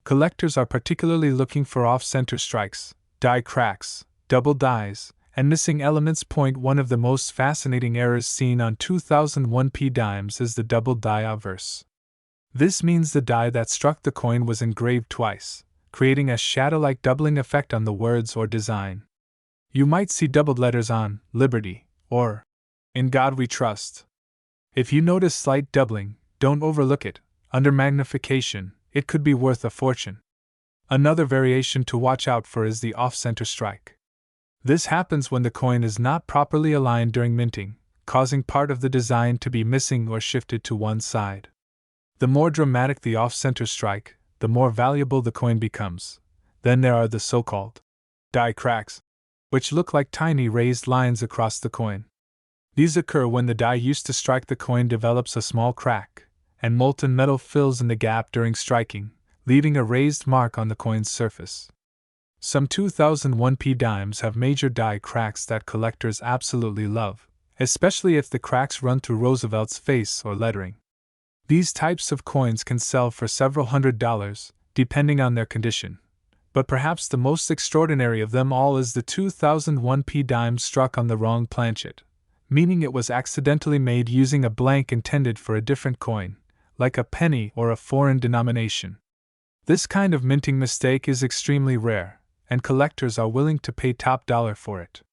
Collectors are particularly looking for off-center strikes, die cracks, double dies, and missing elements. One of the most fascinating errors seen on 2001p dimes is the double die obverse. This means the die that struck the coin was engraved twice, creating a shadow-like doubling effect on the words or design. You might see doubled letters on Liberty or In God We Trust. If you notice slight doubling, don't overlook it. Under magnification, it could be worth a fortune. Another variation to watch out for is the off-center strike. This happens when the coin is not properly aligned during minting, causing part of the design to be missing or shifted to one side. The more dramatic the off-center strike, the more valuable the coin becomes. Then there are the so-called die cracks, which look like tiny raised lines across the coin. These occur when the die used to strike the coin develops a small crack, and molten metal fills in the gap during striking, leaving a raised mark on the coin's surface. Some 2001p dimes have major die cracks that collectors absolutely love, especially if the cracks run through Roosevelt's face or lettering. These types of coins can sell for several $100s, depending on their condition. But perhaps the most extraordinary of them all is the 2001p dime struck on the wrong planchet, meaning it was accidentally made using a blank intended for a different coin, like a penny or a foreign denomination. This kind of minting mistake is extremely rare, and collectors are willing to pay top dollar for it.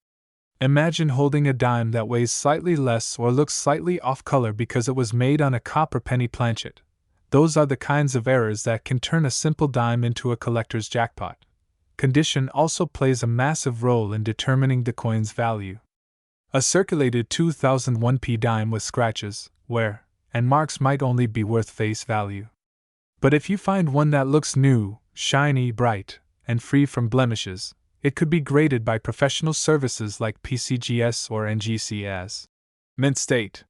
Imagine holding a dime that weighs slightly less or looks slightly off color because it was made on a copper penny planchet. Those are the kinds of errors that can turn a simple dime into a collector's jackpot. Condition also plays a massive role in determining the coin's value. A circulated 2001p dime with scratches, wear, and marks might only be worth face value. But if you find one that looks new, shiny, bright, and free from blemishes, it could be graded by professional services like PCGS or NGC as mint state.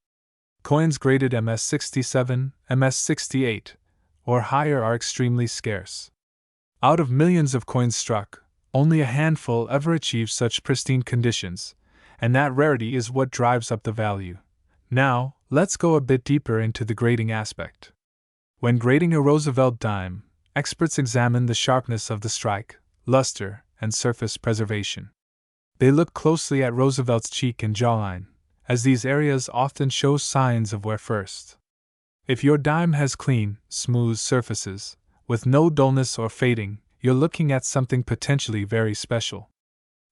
Coins graded MS67, MS68, or higher are extremely scarce. Out of millions of coins struck, only a handful ever achieve such pristine conditions, and that rarity is what drives up the value. Now, let's go a bit deeper into the grading aspect. When grading a Roosevelt dime, experts examine the sharpness of the strike, luster, and surface preservation. They look closely at Roosevelt's cheek and jawline, as these areas often show signs of wear first. If your dime has clean, smooth surfaces, with no dullness or fading, you're looking at something potentially very special.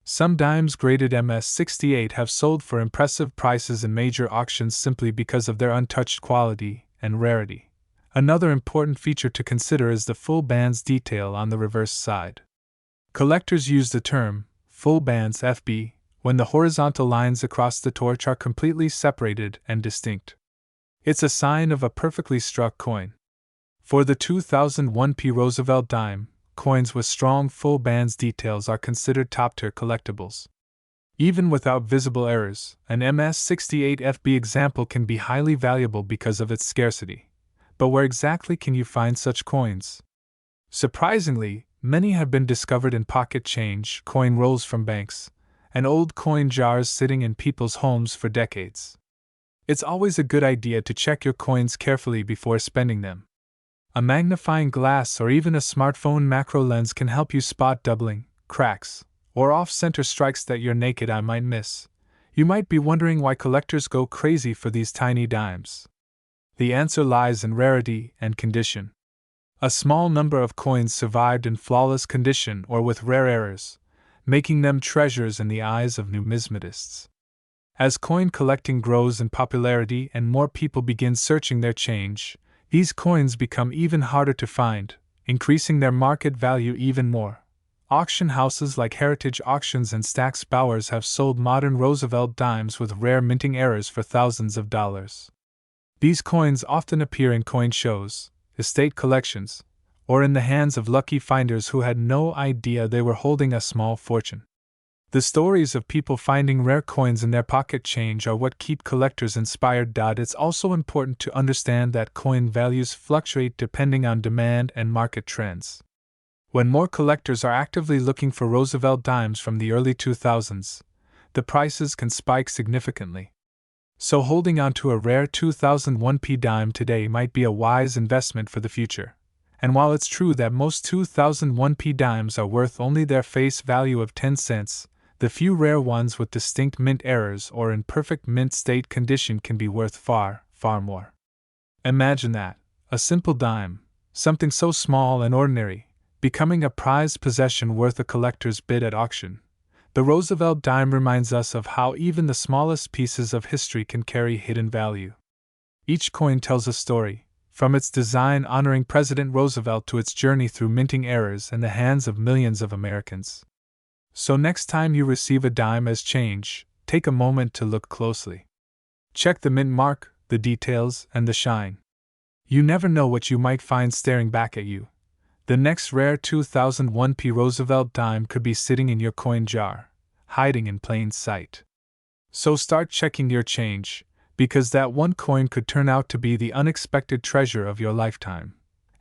Some dimes graded MS68 have sold for impressive prices in major auctions simply because of their untouched quality and rarity. Another important feature to consider is the full bands detail on the reverse side. Collectors use the term full bands FB when the horizontal lines across the torch are completely separated and distinct. It's a sign of a perfectly struck coin. For the 2001p Roosevelt dime, coins with strong full bands details are considered top-tier collectibles. Even without visible errors, an MS68 FB example can be highly valuable because of its scarcity. But where exactly can you find such coins? Surprisingly, many have been discovered in pocket change, coin rolls from banks, and old coin jars sitting in people's homes for decades. It's always a good idea to check your coins carefully before spending them. A magnifying glass or even a smartphone macro lens can help you spot doubling, cracks, or off-center strikes that your naked eye might miss. You might be wondering why collectors go crazy for these tiny dimes. The answer lies in rarity and condition. A small number of coins survived in flawless condition or with rare errors, making them treasures in the eyes of numismatists. As coin collecting grows in popularity and more people begin searching their change, these coins become even harder to find, increasing their market value even more. Auction houses like Heritage Auctions and Stack's Bowers have sold modern Roosevelt dimes with rare minting errors for thousands of dollars. These coins often appear in coin shows, estate collections, or in the hands of lucky finders who had no idea they were holding a small fortune. The stories of people finding rare coins in their pocket change are what keep collectors inspired. It's also important to understand that coin values fluctuate depending on demand and market trends. When more collectors are actively looking for Roosevelt dimes from the early 2000s, the prices can spike significantly. So holding on to a rare 2001p dime today might be a wise investment for the future. And while it's true that most 2001p dimes are worth only their face value of 10 cents, the few rare ones with distinct mint errors or in perfect mint state condition can be worth far, far more. Imagine that, a simple dime, something so small and ordinary, becoming a prized possession worth a collector's bid at auction. The Roosevelt dime reminds us of how even the smallest pieces of history can carry hidden value. Each coin tells a story, from its design honoring President Roosevelt to its journey through minting errors in the hands of millions of Americans. So next time you receive a dime as change, take a moment to look closely. Check the mint mark, the details, and the shine. You never know what you might find staring back at you. The next rare 2001 Roosevelt dime could be sitting in your coin jar, hiding in plain sight. So start checking your change, because that one coin could turn out to be the unexpected treasure of your lifetime.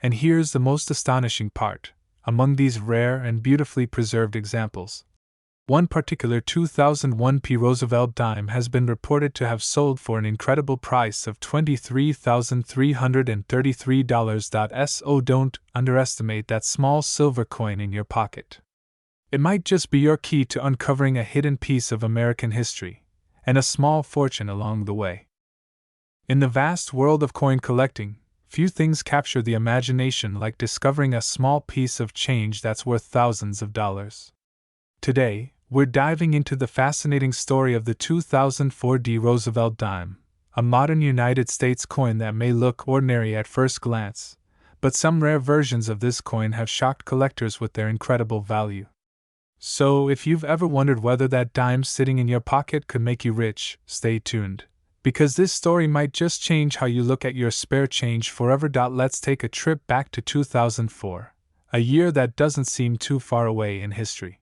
And here's the most astonishing part. Among these rare and beautifully preserved examples, one particular 2001 Roosevelt dime has been reported to have sold for an incredible price of $23,333. So don't underestimate that small silver coin in your pocket. It might just be your key to uncovering a hidden piece of American history, and a small fortune along the way. In the vast world of coin collecting, few things capture the imagination like discovering a small piece of change that's worth thousands of dollars. Today, we're diving into the fascinating story of the 2004 Roosevelt dime, a modern United States coin that may look ordinary at first glance, but some rare versions of this coin have shocked collectors with their incredible value. So, if you've ever wondered whether that dime sitting in your pocket could make you rich, stay tuned, because this story might just change how you look at your spare change forever. Let's take a trip back to 2004, a year that doesn't seem too far away in history.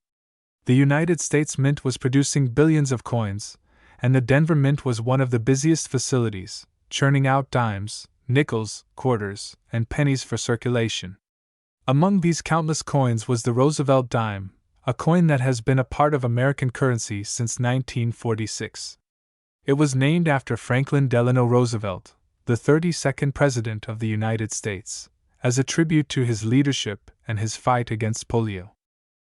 The United States Mint was producing billions of coins, and the Denver Mint was one of the busiest facilities, churning out dimes, nickels, quarters, and pennies for circulation. Among these countless coins was the Roosevelt dime, a coin that has been a part of American currency since 1946. It was named after Franklin Delano Roosevelt, the 32nd President of the United States, as a tribute to his leadership and his fight against polio.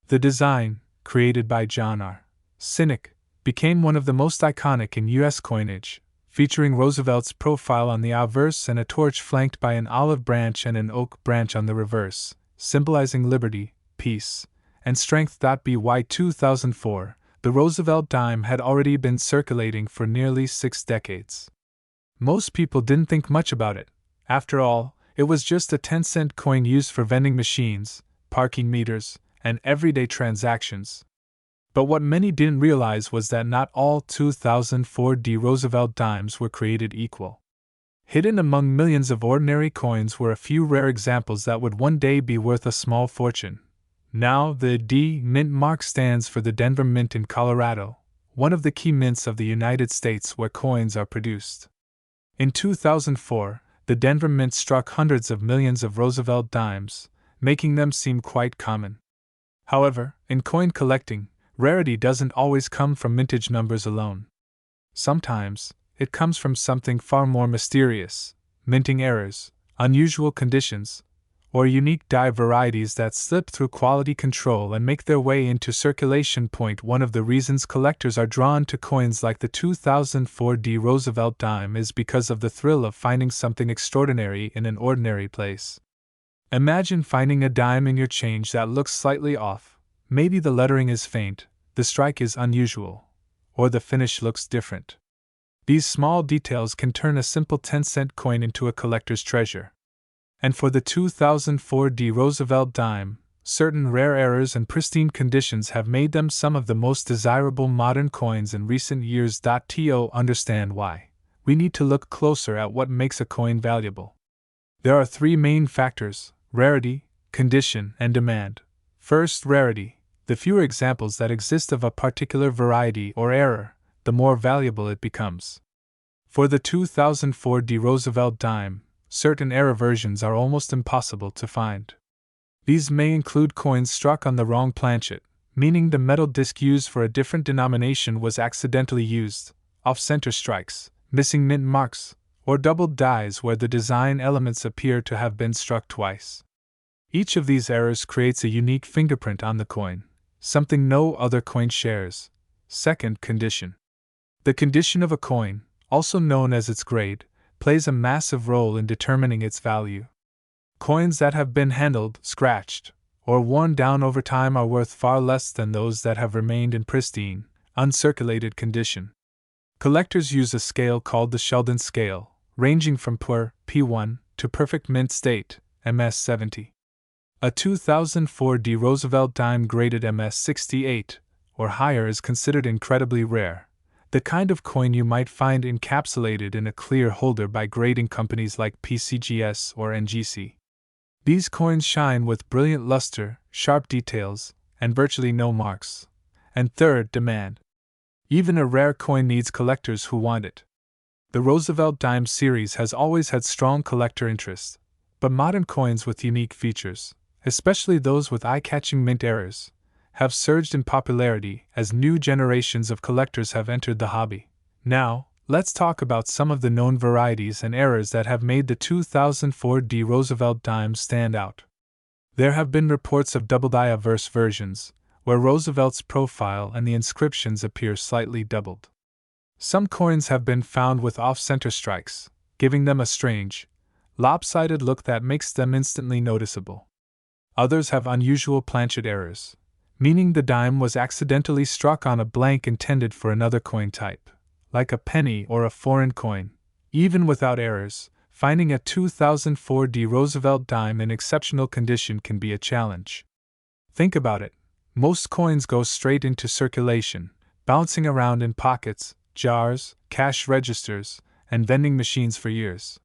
The design, created by John R. Sinek, became one of the most iconic in U.S. coinage, featuring Roosevelt's profile on the obverse and a torch flanked by an olive branch and an oak branch on the reverse, symbolizing liberty, peace, and strength. By 2004, the Roosevelt dime had already been circulating for nearly 6 decades. Most people didn't think much about it. After all, it was just a 10-cent coin used for vending machines, parking meters, and everyday transactions. But what many didn't realize was that not all 2004 Roosevelt dimes were created equal. Hidden among millions of ordinary coins were a few rare examples that would one day be worth a small fortune. Now, the D Mint mark stands for the Denver Mint in Colorado, one of the key mints of the United States where coins are produced. In 2004, the Denver Mint struck hundreds of millions of Roosevelt dimes, making them seem quite common. However, in coin collecting, rarity doesn't always come from mintage numbers alone. Sometimes, it comes from something far more mysterious: minting errors, unusual conditions, or unique die varieties that slip through quality control and make their way into circulation. One of the reasons collectors are drawn to coins like the 2004 Roosevelt dime is because of the thrill of finding something extraordinary in an ordinary place. Imagine finding a dime in your change that looks slightly off. Maybe the lettering is faint, the strike is unusual, or the finish looks different. These small details can turn a simple 10-cent coin into a collector's treasure. And for the 2004 Roosevelt dime, certain rare errors and pristine conditions have made them some of the most desirable modern coins in recent years. To understand why, we need to look closer at what makes a coin valuable. There are 3 main factors: rarity, condition, and demand. First, rarity. The fewer examples that exist of a particular variety or error, the more valuable it becomes. For the 2004 Roosevelt dime, certain error versions are almost impossible to find. These may include coins struck on the wrong planchet, meaning the metal disc used for a different denomination was accidentally used, off-center strikes, missing mint marks, or doubled dies where the design elements appear to have been struck twice. Each of these errors creates a unique fingerprint on the coin, something no other coin shares. Second, condition. The condition of a coin, also known as its grade, plays a massive role in determining its value. Coins that have been handled, scratched, or worn down over time are worth far less than those that have remained in pristine, uncirculated condition. Collectors use a scale called the Sheldon scale, ranging from poor P1 to perfect mint state MS-70. A 2004 D Roosevelt dime graded MS-68 or higher is considered incredibly rare, the kind of coin you might find encapsulated in a clear holder by grading companies like PCGS or NGC. These coins shine with brilliant luster, sharp details, and virtually no marks. And third, demand. Even a rare coin needs collectors who want it. The Roosevelt dime series has always had strong collector interest, but modern coins with unique features, especially those with eye-catching mint errors, have surged in popularity as new generations of collectors have entered the hobby. Now, let's talk about some of the known varieties and errors that have made the 2004 D Roosevelt dime stand out. There have been reports of double-die-averse versions, where Roosevelt's profile and the inscriptions appear slightly doubled. Some coins have been found with off-center strikes, giving them a strange, lopsided look that makes them instantly noticeable. Others have unusual planchet errors, meaning the dime was accidentally struck on a blank intended for another coin type, like a penny or a foreign coin. Even without errors, finding a 2004 D Roosevelt dime in exceptional condition can be a challenge. Think about it. Most coins go straight into circulation, bouncing around in pockets, jars, cash registers, and vending machines for years.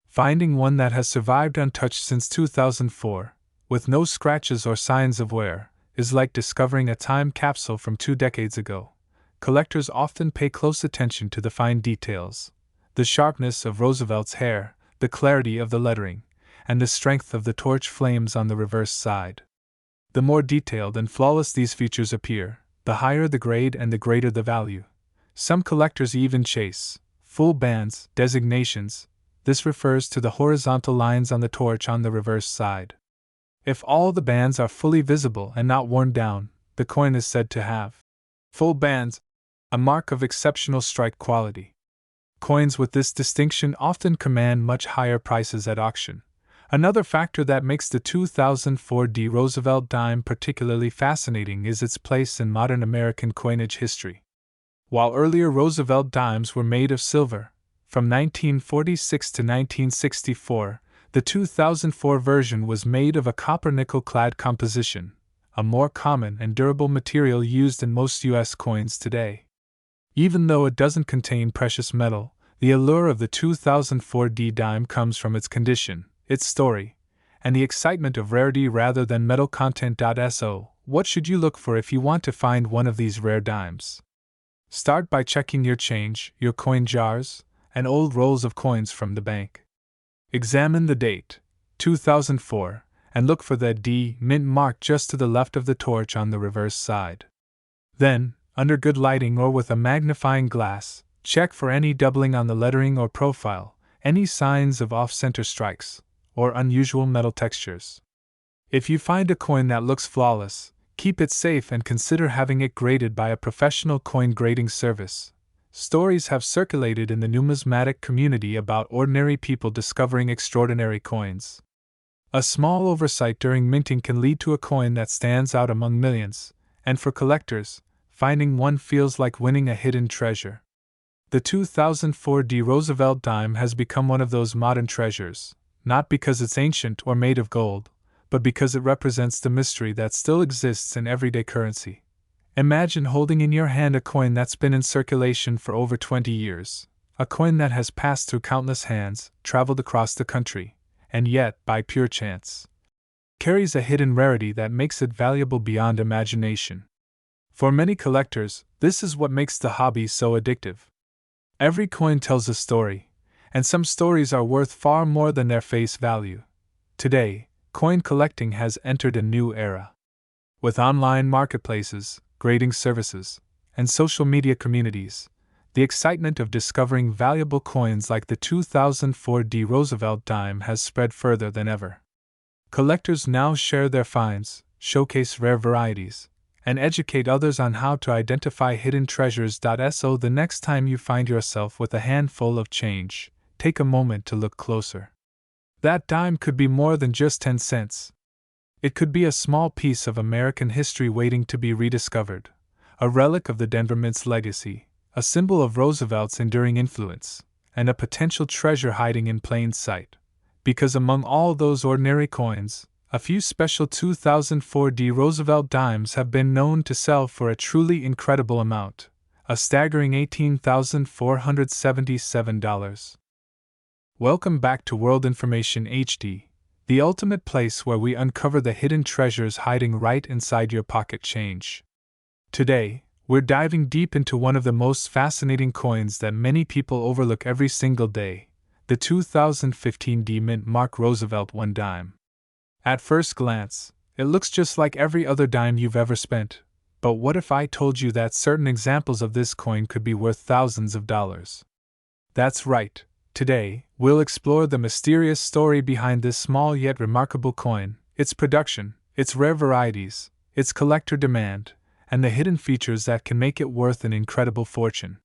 Finding one that has survived untouched since 2004, with no scratches or signs of wear, is like discovering a time capsule from 2 decades ago. Collectors often pay close attention to the fine details, the sharpness of Roosevelt's hair, the clarity of the lettering, and the strength of the torch flames on the reverse side. The more detailed and flawless these features appear, the higher the grade and the greater the value. Some collectors even chase full bands designations. This refers to the horizontal lines on the torch on the reverse side. If all the bands are fully visible and not worn down, the coin is said to have full bands, a mark of exceptional strike quality. Coins with this distinction often command much higher prices at auction. Another factor that makes the 2004 D Roosevelt dime particularly fascinating is its place in modern American coinage history. While earlier Roosevelt dimes were made of silver, from 1946 to 1964, the 2004 version was made of a copper-nickel-clad composition, a more common and durable material used in most U.S. coins today. Even though it doesn't contain precious metal, the allure of the 2004 D dime comes from its condition, its story, and the excitement of rarity rather than metal content. So, what should you look for if you want to find one of these rare dimes? Start by checking your change, your coin jars, and old rolls of coins from the bank. Examine the date, 2004, and look for the D mint mark just to the left of the torch on the reverse side. Then, under good lighting or with a magnifying glass, check for any doubling on the lettering or profile, any signs of off-center strikes, or unusual metal textures. If you find a coin that looks flawless, keep it safe and consider having it graded by a professional coin grading service. Stories have circulated in the numismatic community about ordinary people discovering extraordinary coins. A small oversight during minting can lead to a coin that stands out among millions, and for collectors, finding one feels like winning a hidden treasure. The 2004 D Roosevelt dime has become one of those modern treasures, not because it's ancient or made of gold, but because it represents the mystery that still exists in everyday currency. Imagine holding in your hand a coin that's been in circulation for over 20 years, a coin that has passed through countless hands, traveled across the country, and yet, by pure chance, carries a hidden rarity that makes it valuable beyond imagination. For many collectors, this is what makes the hobby so addictive. Every coin tells a story, and some stories are worth far more than their face value. Today, coin collecting has entered a new era. With online marketplaces, grading services, and social media communities, the excitement of discovering valuable coins like the 2004 D Roosevelt dime has spread further than ever. Collectors now share their finds, showcase rare varieties, and educate others on how to identify hidden treasures. So the next time you find yourself with a handful of change, take a moment to look closer. That dime could be more than just 10 cents. It could be a small piece of American history waiting to be rediscovered, a relic of the Denver Mint's legacy, a symbol of Roosevelt's enduring influence, and a potential treasure hiding in plain sight. Because among all those ordinary coins, a few special 2004 Roosevelt dimes have been known to sell for a truly incredible amount, a staggering $18,477. Welcome back to World Information HD, the ultimate place where we uncover the hidden treasures hiding right inside your pocket change. Today, we're diving deep into one of the most fascinating coins that many people overlook every single day, the 2015 Mint Mark Roosevelt 1 dime. At first glance, it looks just like every other dime you've ever spent, but what if I told you that certain examples of this coin could be worth thousands of dollars? That's right. Today, we'll explore the mysterious story behind this small yet remarkable coin, its production, its rare varieties, its collector demand, and the hidden features that can make it worth an incredible fortune.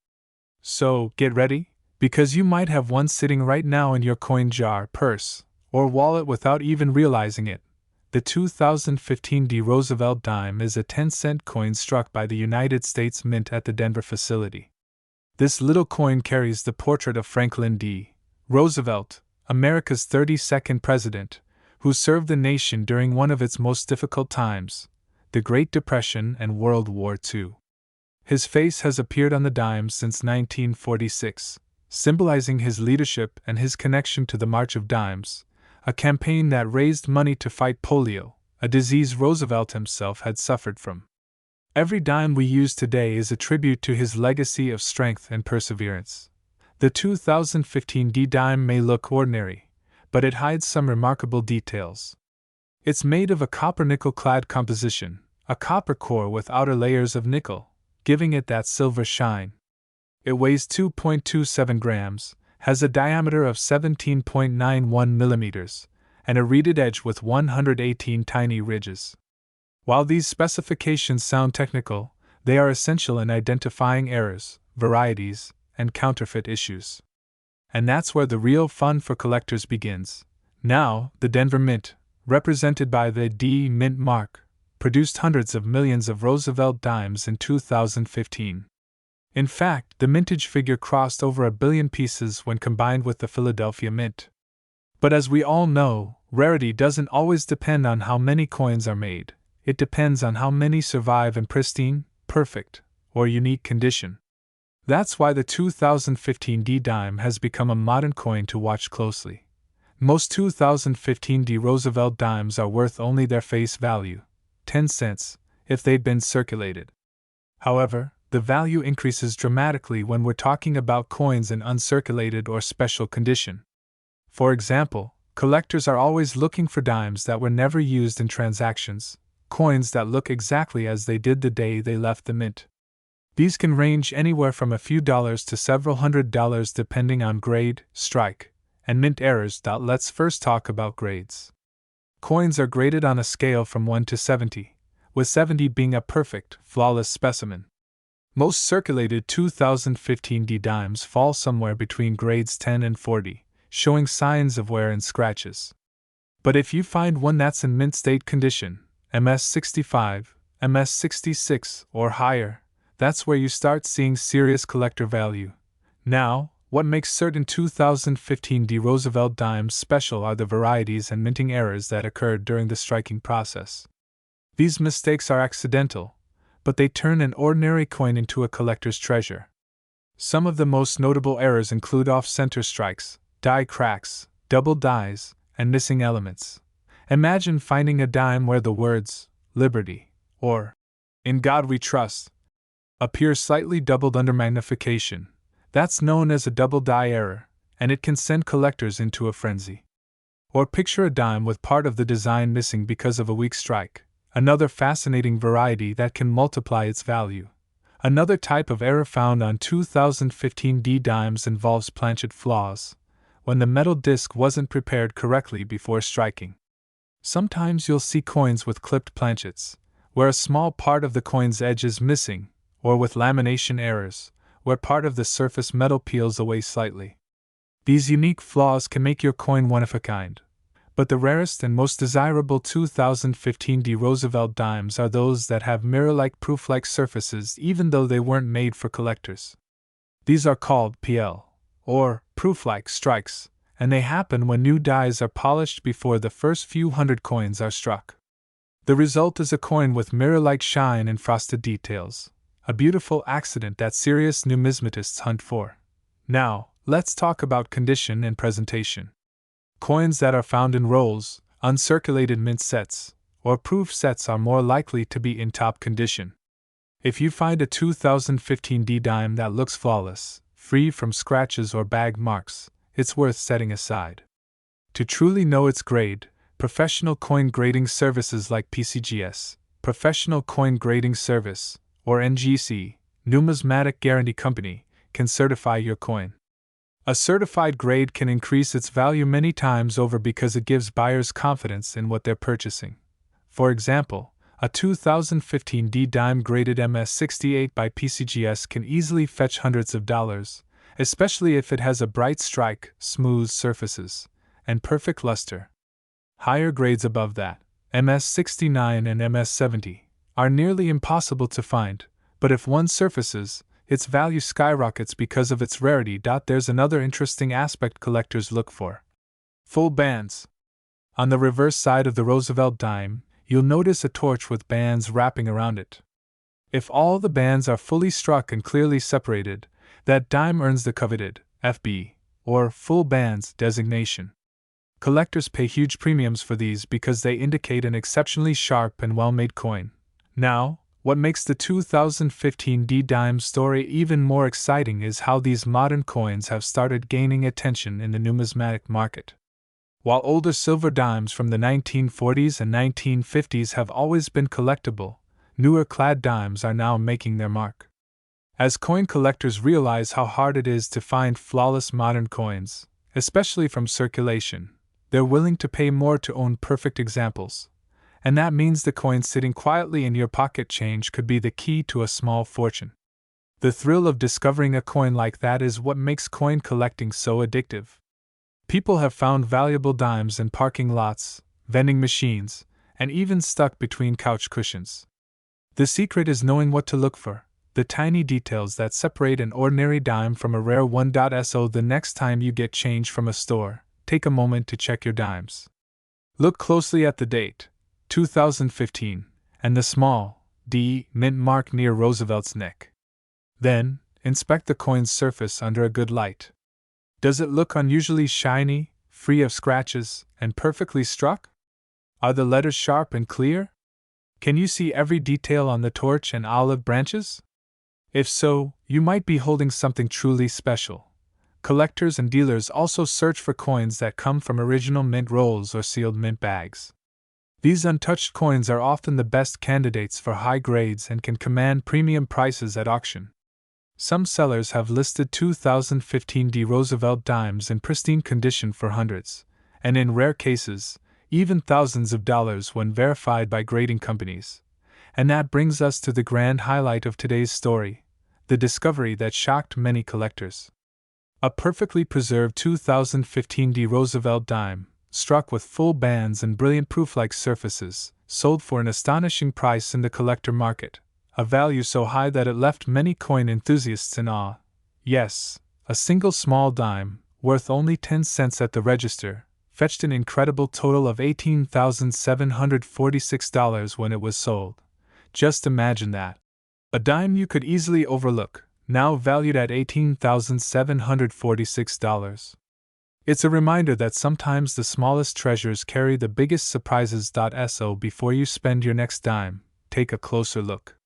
So, get ready, because you might have one sitting right now in your coin jar, purse, or wallet without even realizing it. The 2015 Roosevelt dime is a 10-cent coin struck by the United States Mint at the Denver facility. This little coin carries the portrait of Franklin D. Roosevelt, America's 32nd president, who served the nation during one of its most difficult times, the Great Depression and World War II. His face has appeared on the dime since 1946, symbolizing his leadership and his connection to the March of Dimes, a campaign that raised money to fight polio, a disease Roosevelt himself had suffered from. Every dime we use today is a tribute to his legacy of strength and perseverance. The 2015 dime may look ordinary, but it hides some remarkable details. It's made of a copper-nickel clad composition, a copper core with outer layers of nickel, giving it that silver shine. It weighs 2.27 grams, has a diameter of 17.91 millimeters, and a reeded edge with 118 tiny ridges. While these specifications sound technical, they are essential in identifying errors, varieties, and counterfeit issues. And that's where the real fun for collectors begins. Now, the Denver Mint, represented by the D Mint mark, produced hundreds of millions of Roosevelt dimes in 2015. In fact, the mintage figure crossed over 1 billion pieces when combined with the Philadelphia Mint. But as we all know, rarity doesn't always depend on how many coins are made, it depends on how many survive in pristine, perfect, or unique condition. That's why the 2015 dime has become a modern coin to watch closely. Most 2015 Roosevelt dimes are worth only their face value, 10 cents, if they'd been circulated. However, the value increases dramatically when we're talking about coins in uncirculated or special condition. For example, collectors are always looking for dimes that were never used in transactions, coins that look exactly as they did the day they left the mint. These can range anywhere from a few dollars to several $100s depending on grade, strike, and mint errors. Let's first talk about grades. Coins are graded on a scale from 1 to 70, with 70 being a perfect, flawless specimen. Most circulated 2015 dimes fall somewhere between grades 10 and 40, showing signs of wear and scratches. But if you find one that's in mint state condition, MS65, MS66, or higher, that's where you start seeing serious collector value. Now, what makes certain 2015 Roosevelt dimes special are the varieties and minting errors that occurred during the striking process. These mistakes are accidental, but they turn an ordinary coin into a collector's treasure. Some of the most notable errors include off-center strikes, die cracks, double dies, and missing elements. Imagine finding a dime where the words, Liberty, or In God We Trust, appear slightly doubled under magnification. That's known as a double die error, and it can send collectors into a frenzy. Or picture a dime with part of the design missing because of a weak strike, another fascinating variety that can multiply its value. Another type of error found on 2015 dimes involves planchet flaws, when the metal disc wasn't prepared correctly before striking. Sometimes you'll see coins with clipped planchets, where a small part of the coin's edge is missing, or with lamination errors, where part of the surface metal peels away slightly. These unique flaws can make your coin one of a kind, But the rarest and most desirable 2015 Roosevelt dimes are those that have mirror-like proof-like surfaces even though they weren't made for collectors. These are called PL, or proof-like strikes, and they happen when new dies are polished before the first few hundred coins are struck. The result is a coin with mirror-like shine and frosted details, a beautiful accident that serious numismatists hunt for. Now, let's talk about condition and presentation. Coins that are found in rolls, uncirculated mint sets, or proof sets are more likely to be in top condition. If you find a 2015 D dime that looks flawless, free from scratches or bag marks, it's worth setting aside. To truly know its grade, professional coin grading services like PCGS, Professional Coin Grading Service, or NGC, Numismatic Guarantee Company, can certify your coin. A certified grade can increase its value many times over because it gives buyers confidence in what they're purchasing. For example, a 2015 D dime graded MS68 by PCGS can easily fetch hundreds of dollars, especially if it has a bright strike, smooth surfaces, and perfect luster. Higher grades above that, MS69 and MS70, are nearly impossible to find, but if one surfaces, its value skyrockets because of its rarity. There's another interesting aspect collectors look for: full bands. On the reverse side of the Roosevelt dime, you'll notice a torch with bands wrapping around it. If all the bands are fully struck and clearly separated, that dime earns the coveted FB, or full bands, designation. Collectors pay huge premiums for these because they indicate an exceptionally sharp and well-made coin. Now, what makes the 2015 D dime story even more exciting is how these modern coins have started gaining attention in the numismatic market. While older silver dimes from the 1940s and 1950s have always been collectible, newer clad dimes are now making their mark. As coin collectors realize how hard it is to find flawless modern coins, especially from circulation, they're willing to pay more to own perfect examples. And that means the coin sitting quietly in your pocket change could be the key to a small fortune. The thrill of discovering a coin like that is what makes coin collecting so addictive. People have found valuable dimes in parking lots, vending machines, and even stuck between couch cushions. The secret is knowing what to look for, the tiny details that separate an ordinary dime from a rare one. So the next time you get change from a store, take a moment to check your dimes. Look closely at the date, 2015, and the small D mint mark near Roosevelt's neck. Then, inspect the coin's surface under a good light. Does it look unusually shiny, free of scratches, and perfectly struck? Are the letters sharp and clear? Can you see every detail on the torch and olive branches? If so, you might be holding something truly special. Collectors and dealers also search for coins that come from original mint rolls or sealed mint bags. These untouched coins are often the best candidates for high grades and can command premium prices at auction. Some sellers have listed 2015 D Roosevelt dimes in pristine condition for hundreds, and in rare cases, even thousands of dollars when verified by grading companies. And that brings us to the grand highlight of today's story, the discovery that shocked many collectors. A perfectly preserved 2015 D Roosevelt dime, struck with full bands and brilliant proof-like surfaces, sold for an astonishing price in the collector market, a value so high that it left many coin enthusiasts in awe. Yes, a single small dime, worth only 10 cents at the register, fetched an incredible total of $18,746 when it was sold. Just imagine that. A dime you could easily overlook, now valued at $18,746. It's a reminder that sometimes the smallest treasures carry the biggest surprises. So before you spend your next dime, take a closer look.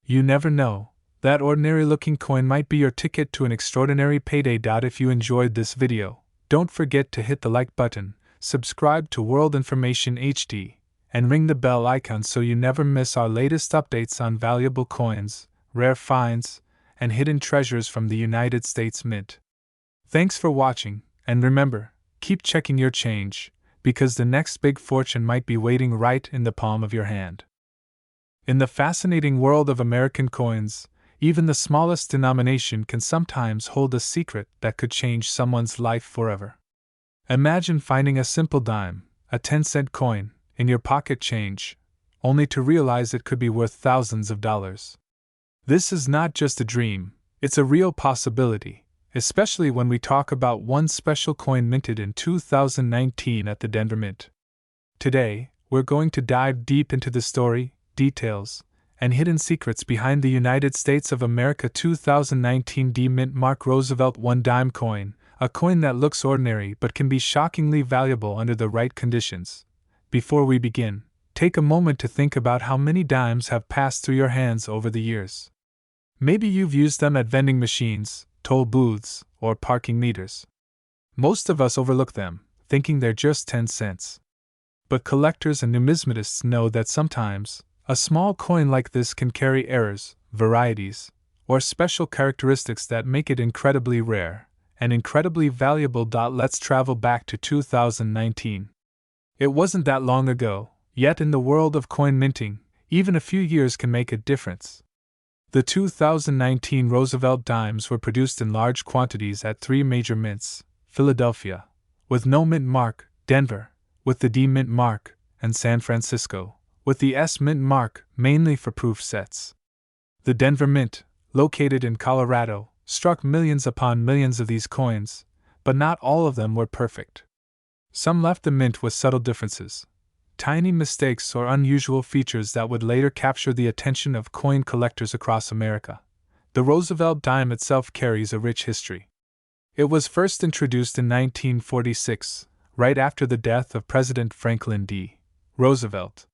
You never know, that ordinary-looking coin might be your ticket to an extraordinary payday. If you enjoyed this video, don't forget to hit the like button, subscribe to World Information HD, and ring the bell icon so you never miss our latest updates on valuable coins, rare finds, and hidden treasures from the United States Mint. Thanks for watching, and remember, keep checking your change, because the next big fortune might be waiting right in the palm of your hand. In the fascinating world of American coins, even the smallest denomination can sometimes hold a secret that could change someone's life forever. Imagine finding a simple dime, a 10-cent coin, in your pocket change, only to realize it could be worth thousands of dollars. This is not just a dream, it's a real possibility, especially when we talk about one special coin minted in 2019 at the Denver Mint. Today, we're going to dive deep into the story, details, and hidden secrets behind the United States of America 2019 D Mint Mark Roosevelt 1 dime coin, a coin that looks ordinary but can be shockingly valuable under the right conditions. Before we begin, take a moment to think about how many dimes have passed through your hands over the years. Maybe you've used them at vending machines, toll booths, or parking meters. Most of us overlook them, thinking they're just 10 cents. But collectors and numismatists know that sometimes, a small coin like this can carry errors, varieties, or special characteristics that make it incredibly rare and incredibly valuable. Let's travel back to 2019. It wasn't that long ago, yet in the world of coin minting, even a few years can make a difference. The 2019 Roosevelt dimes were produced in large quantities at 3 major mints: Philadelphia, with no mint mark, Denver, with the D mint mark, and San Francisco, with the S mint mark, mainly for proof sets. The Denver Mint, located in Colorado, struck millions upon millions of these coins, but not all of them were perfect. Some left the mint with subtle differences, tiny mistakes or unusual features that would later capture the attention of coin collectors across America. The Roosevelt dime itself carries a rich history. It was first introduced in 1946, right after the death of President Franklin D. Roosevelt.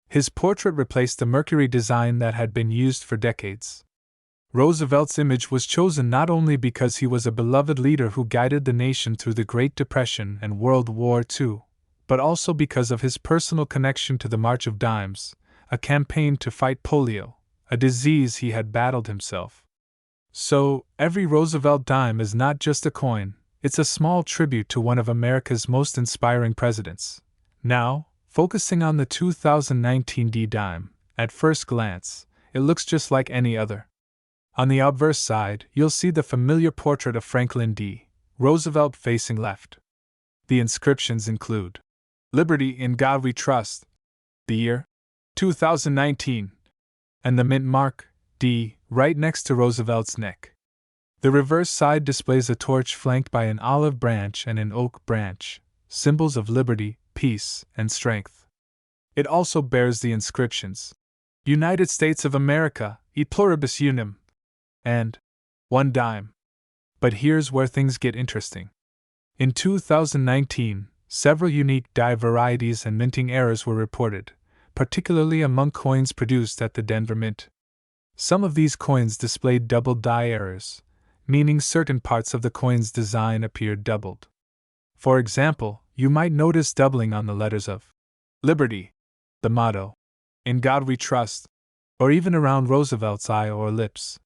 His portrait replaced the Mercury design that had been used for decades. Roosevelt's image was chosen not only because he was a beloved leader who guided the nation through the Great Depression and World War II, but also because of his personal connection to the March of Dimes, a campaign to fight polio, a disease he had battled himself. So, every Roosevelt dime is not just a coin, it's a small tribute to one of America's most inspiring presidents. Now, focusing on the 2019 D dime, at first glance, it looks just like any other. On the obverse side, you'll see the familiar portrait of Franklin D. Roosevelt facing left. The inscriptions include "Liberty, in God We Trust," the year 2019, and the mint mark, D, right next to Roosevelt's neck. The reverse side displays a torch flanked by an olive branch and an oak branch, symbols of liberty, peace, and strength. It also bears the inscriptions "United States of America, et pluribus unum," and "1 dime." But here's where things get interesting. In 2019, several unique die varieties and minting errors were reported, particularly among coins produced at the Denver Mint. Some of these coins displayed double die errors, meaning certain parts of the coin's design appeared doubled. For example, you might notice doubling on the letters of Liberty, the motto, "In God We Trust," or even around Roosevelt's eye or lips.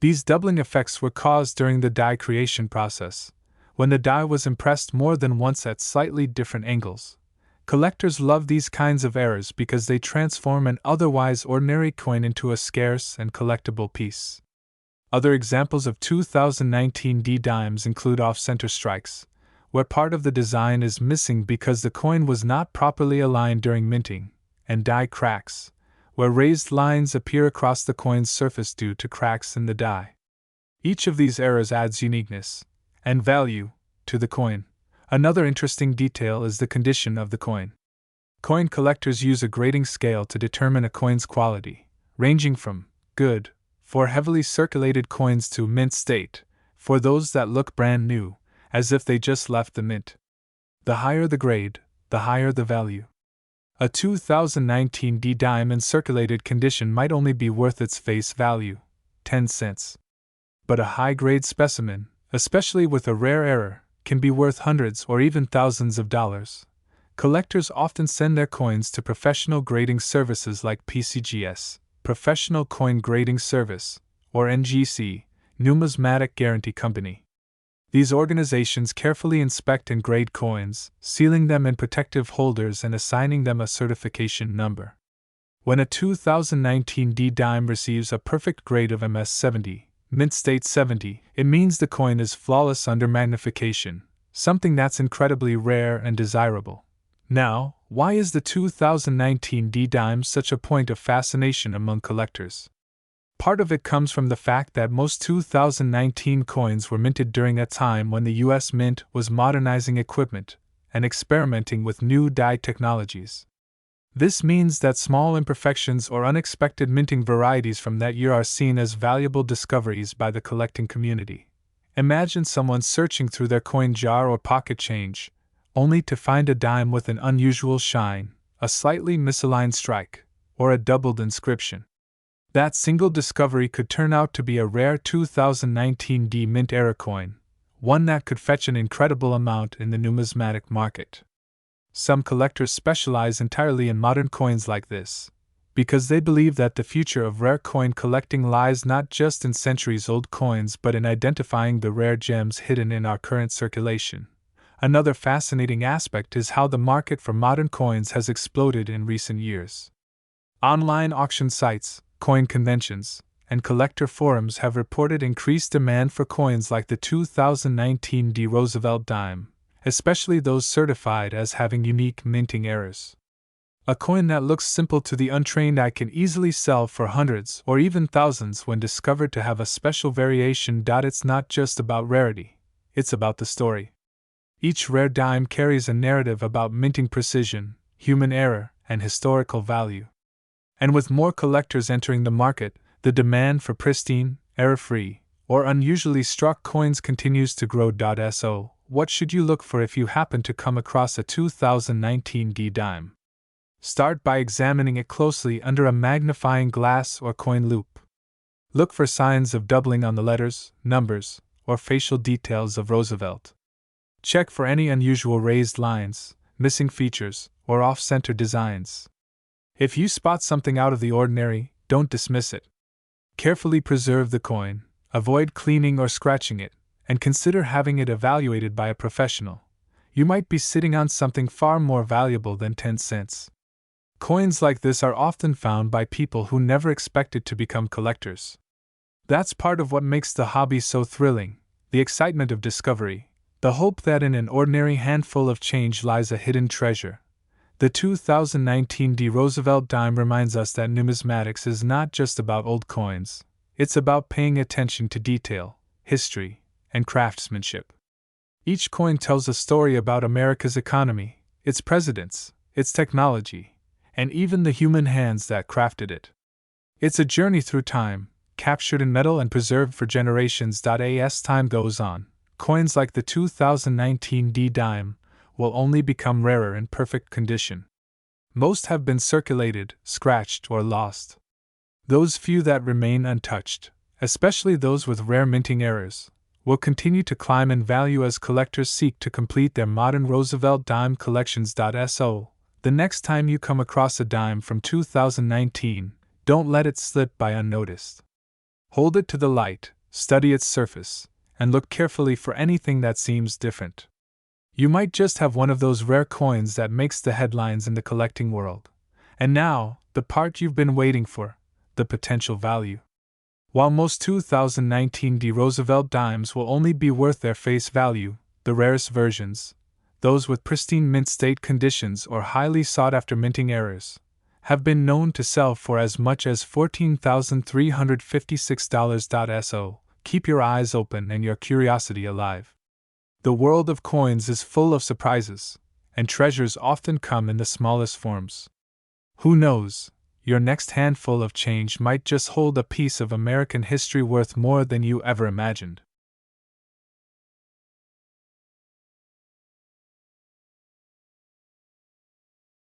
These doubling effects were caused during the die creation process, when the die was impressed more than once at slightly different angles. Collectors love these kinds of errors because they transform an otherwise ordinary coin into a scarce and collectible piece. Other examples of 2019 D dimes include off-center strikes, where part of the design is missing because the coin was not properly aligned during minting, and die cracks, where raised lines appear across the coin's surface due to cracks in the die. Each of these errors adds uniqueness and value to the coin. Another interesting detail is the condition of the coin. Coin collectors use a grading scale to determine a coin's quality, ranging from good for heavily circulated coins to mint state for those that look brand new, as if they just left the mint. The higher the grade, the higher the value. A 2019 D dime in circulated condition might only be worth its face value, 10 cents. But a high-grade specimen, especially with a rare error, can be worth hundreds or even thousands of dollars. Collectors often send their coins to professional grading services like PCGS, Professional Coin Grading Service, or NGC, Numismatic Guarantee Company. These organizations carefully inspect and grade coins, sealing them in protective holders and assigning them a certification number. When a 2019 D dime receives a perfect grade of MS70, mint state 70, it means the coin is flawless under magnification, something that's incredibly rare and desirable. Now, why is the 2019 D-dime such a point of fascination among collectors? Part of it comes from the fact that most 2019 coins were minted during a time when the US Mint was modernizing equipment and experimenting with new die technologies. This means that small imperfections or unexpected minting varieties from that year are seen as valuable discoveries by the collecting community. Imagine someone searching through their coin jar or pocket change, only to find a dime with an unusual shine, a slightly misaligned strike, or a doubled inscription. That single discovery could turn out to be a rare 2019 D Mint era coin, one that could fetch an incredible amount in the numismatic market. Some collectors specialize entirely in modern coins like this, because they believe that the future of rare coin collecting lies not just in centuries-old coins but in identifying the rare gems hidden in our current circulation. Another fascinating aspect is how the market for modern coins has exploded in recent years. Online auction sites, coin conventions, and collector forums have reported increased demand for coins like the 2019 D Roosevelt dime, especially those certified as having unique minting errors. A coin that looks simple to the untrained eye can easily sell for hundreds or even thousands when discovered to have a special variation. It's not just about rarity, it's about the story. Each rare dime carries a narrative about minting precision, human error, and historical value. And with more collectors entering the market, the demand for pristine, error-free, or unusually struck coins continues to grow. So, what should you look for if you happen to come across a 2019 D dime? Start by examining it closely under a magnifying glass or coin loupe. Look for signs of doubling on the letters, numbers, or facial details of Roosevelt. Check for any unusual raised lines, missing features, or off-center designs. If you spot something out of the ordinary, don't dismiss it. Carefully preserve the coin, avoid cleaning or scratching it, and consider having it evaluated by a professional. You might be sitting on something far more valuable than 10 cents. Coins like this are often found by people who never expected to become collectors. That's part of what makes the hobby so thrilling, the excitement of discovery, the hope that in an ordinary handful of change lies a hidden treasure. The 2019 D Roosevelt dime reminds us that numismatics is not just about old coins, it's about paying attention to detail, history, and craftsmanship. Each coin tells a story about America's economy, its presidents, its technology, and even the human hands that crafted it. It's a journey through time, captured in metal and preserved for generations. As time goes on, coins like the 2019 D dime will only become rarer in perfect condition. Most have been circulated, scratched, or lost. Those few that remain untouched, especially those with rare minting errors, will continue to climb in value as collectors seek to complete their modern Roosevelt dime collections. So, the next time you come across a dime from 2019, don't let it slip by unnoticed. Hold it to the light, study its surface, and look carefully for anything that seems different. You might just have one of those rare coins that makes the headlines in the collecting world. And now, the part you've been waiting for, the potential value. While most 2019 D Roosevelt dimes will only be worth their face value, the rarest versions, those with pristine mint state conditions or highly sought-after minting errors, have been known to sell for as much as $14,356. So, keep your eyes open and your curiosity alive. The world of coins is full of surprises, and treasures often come in the smallest forms. Who knows, your next handful of change might just hold a piece of American history worth more than you ever imagined.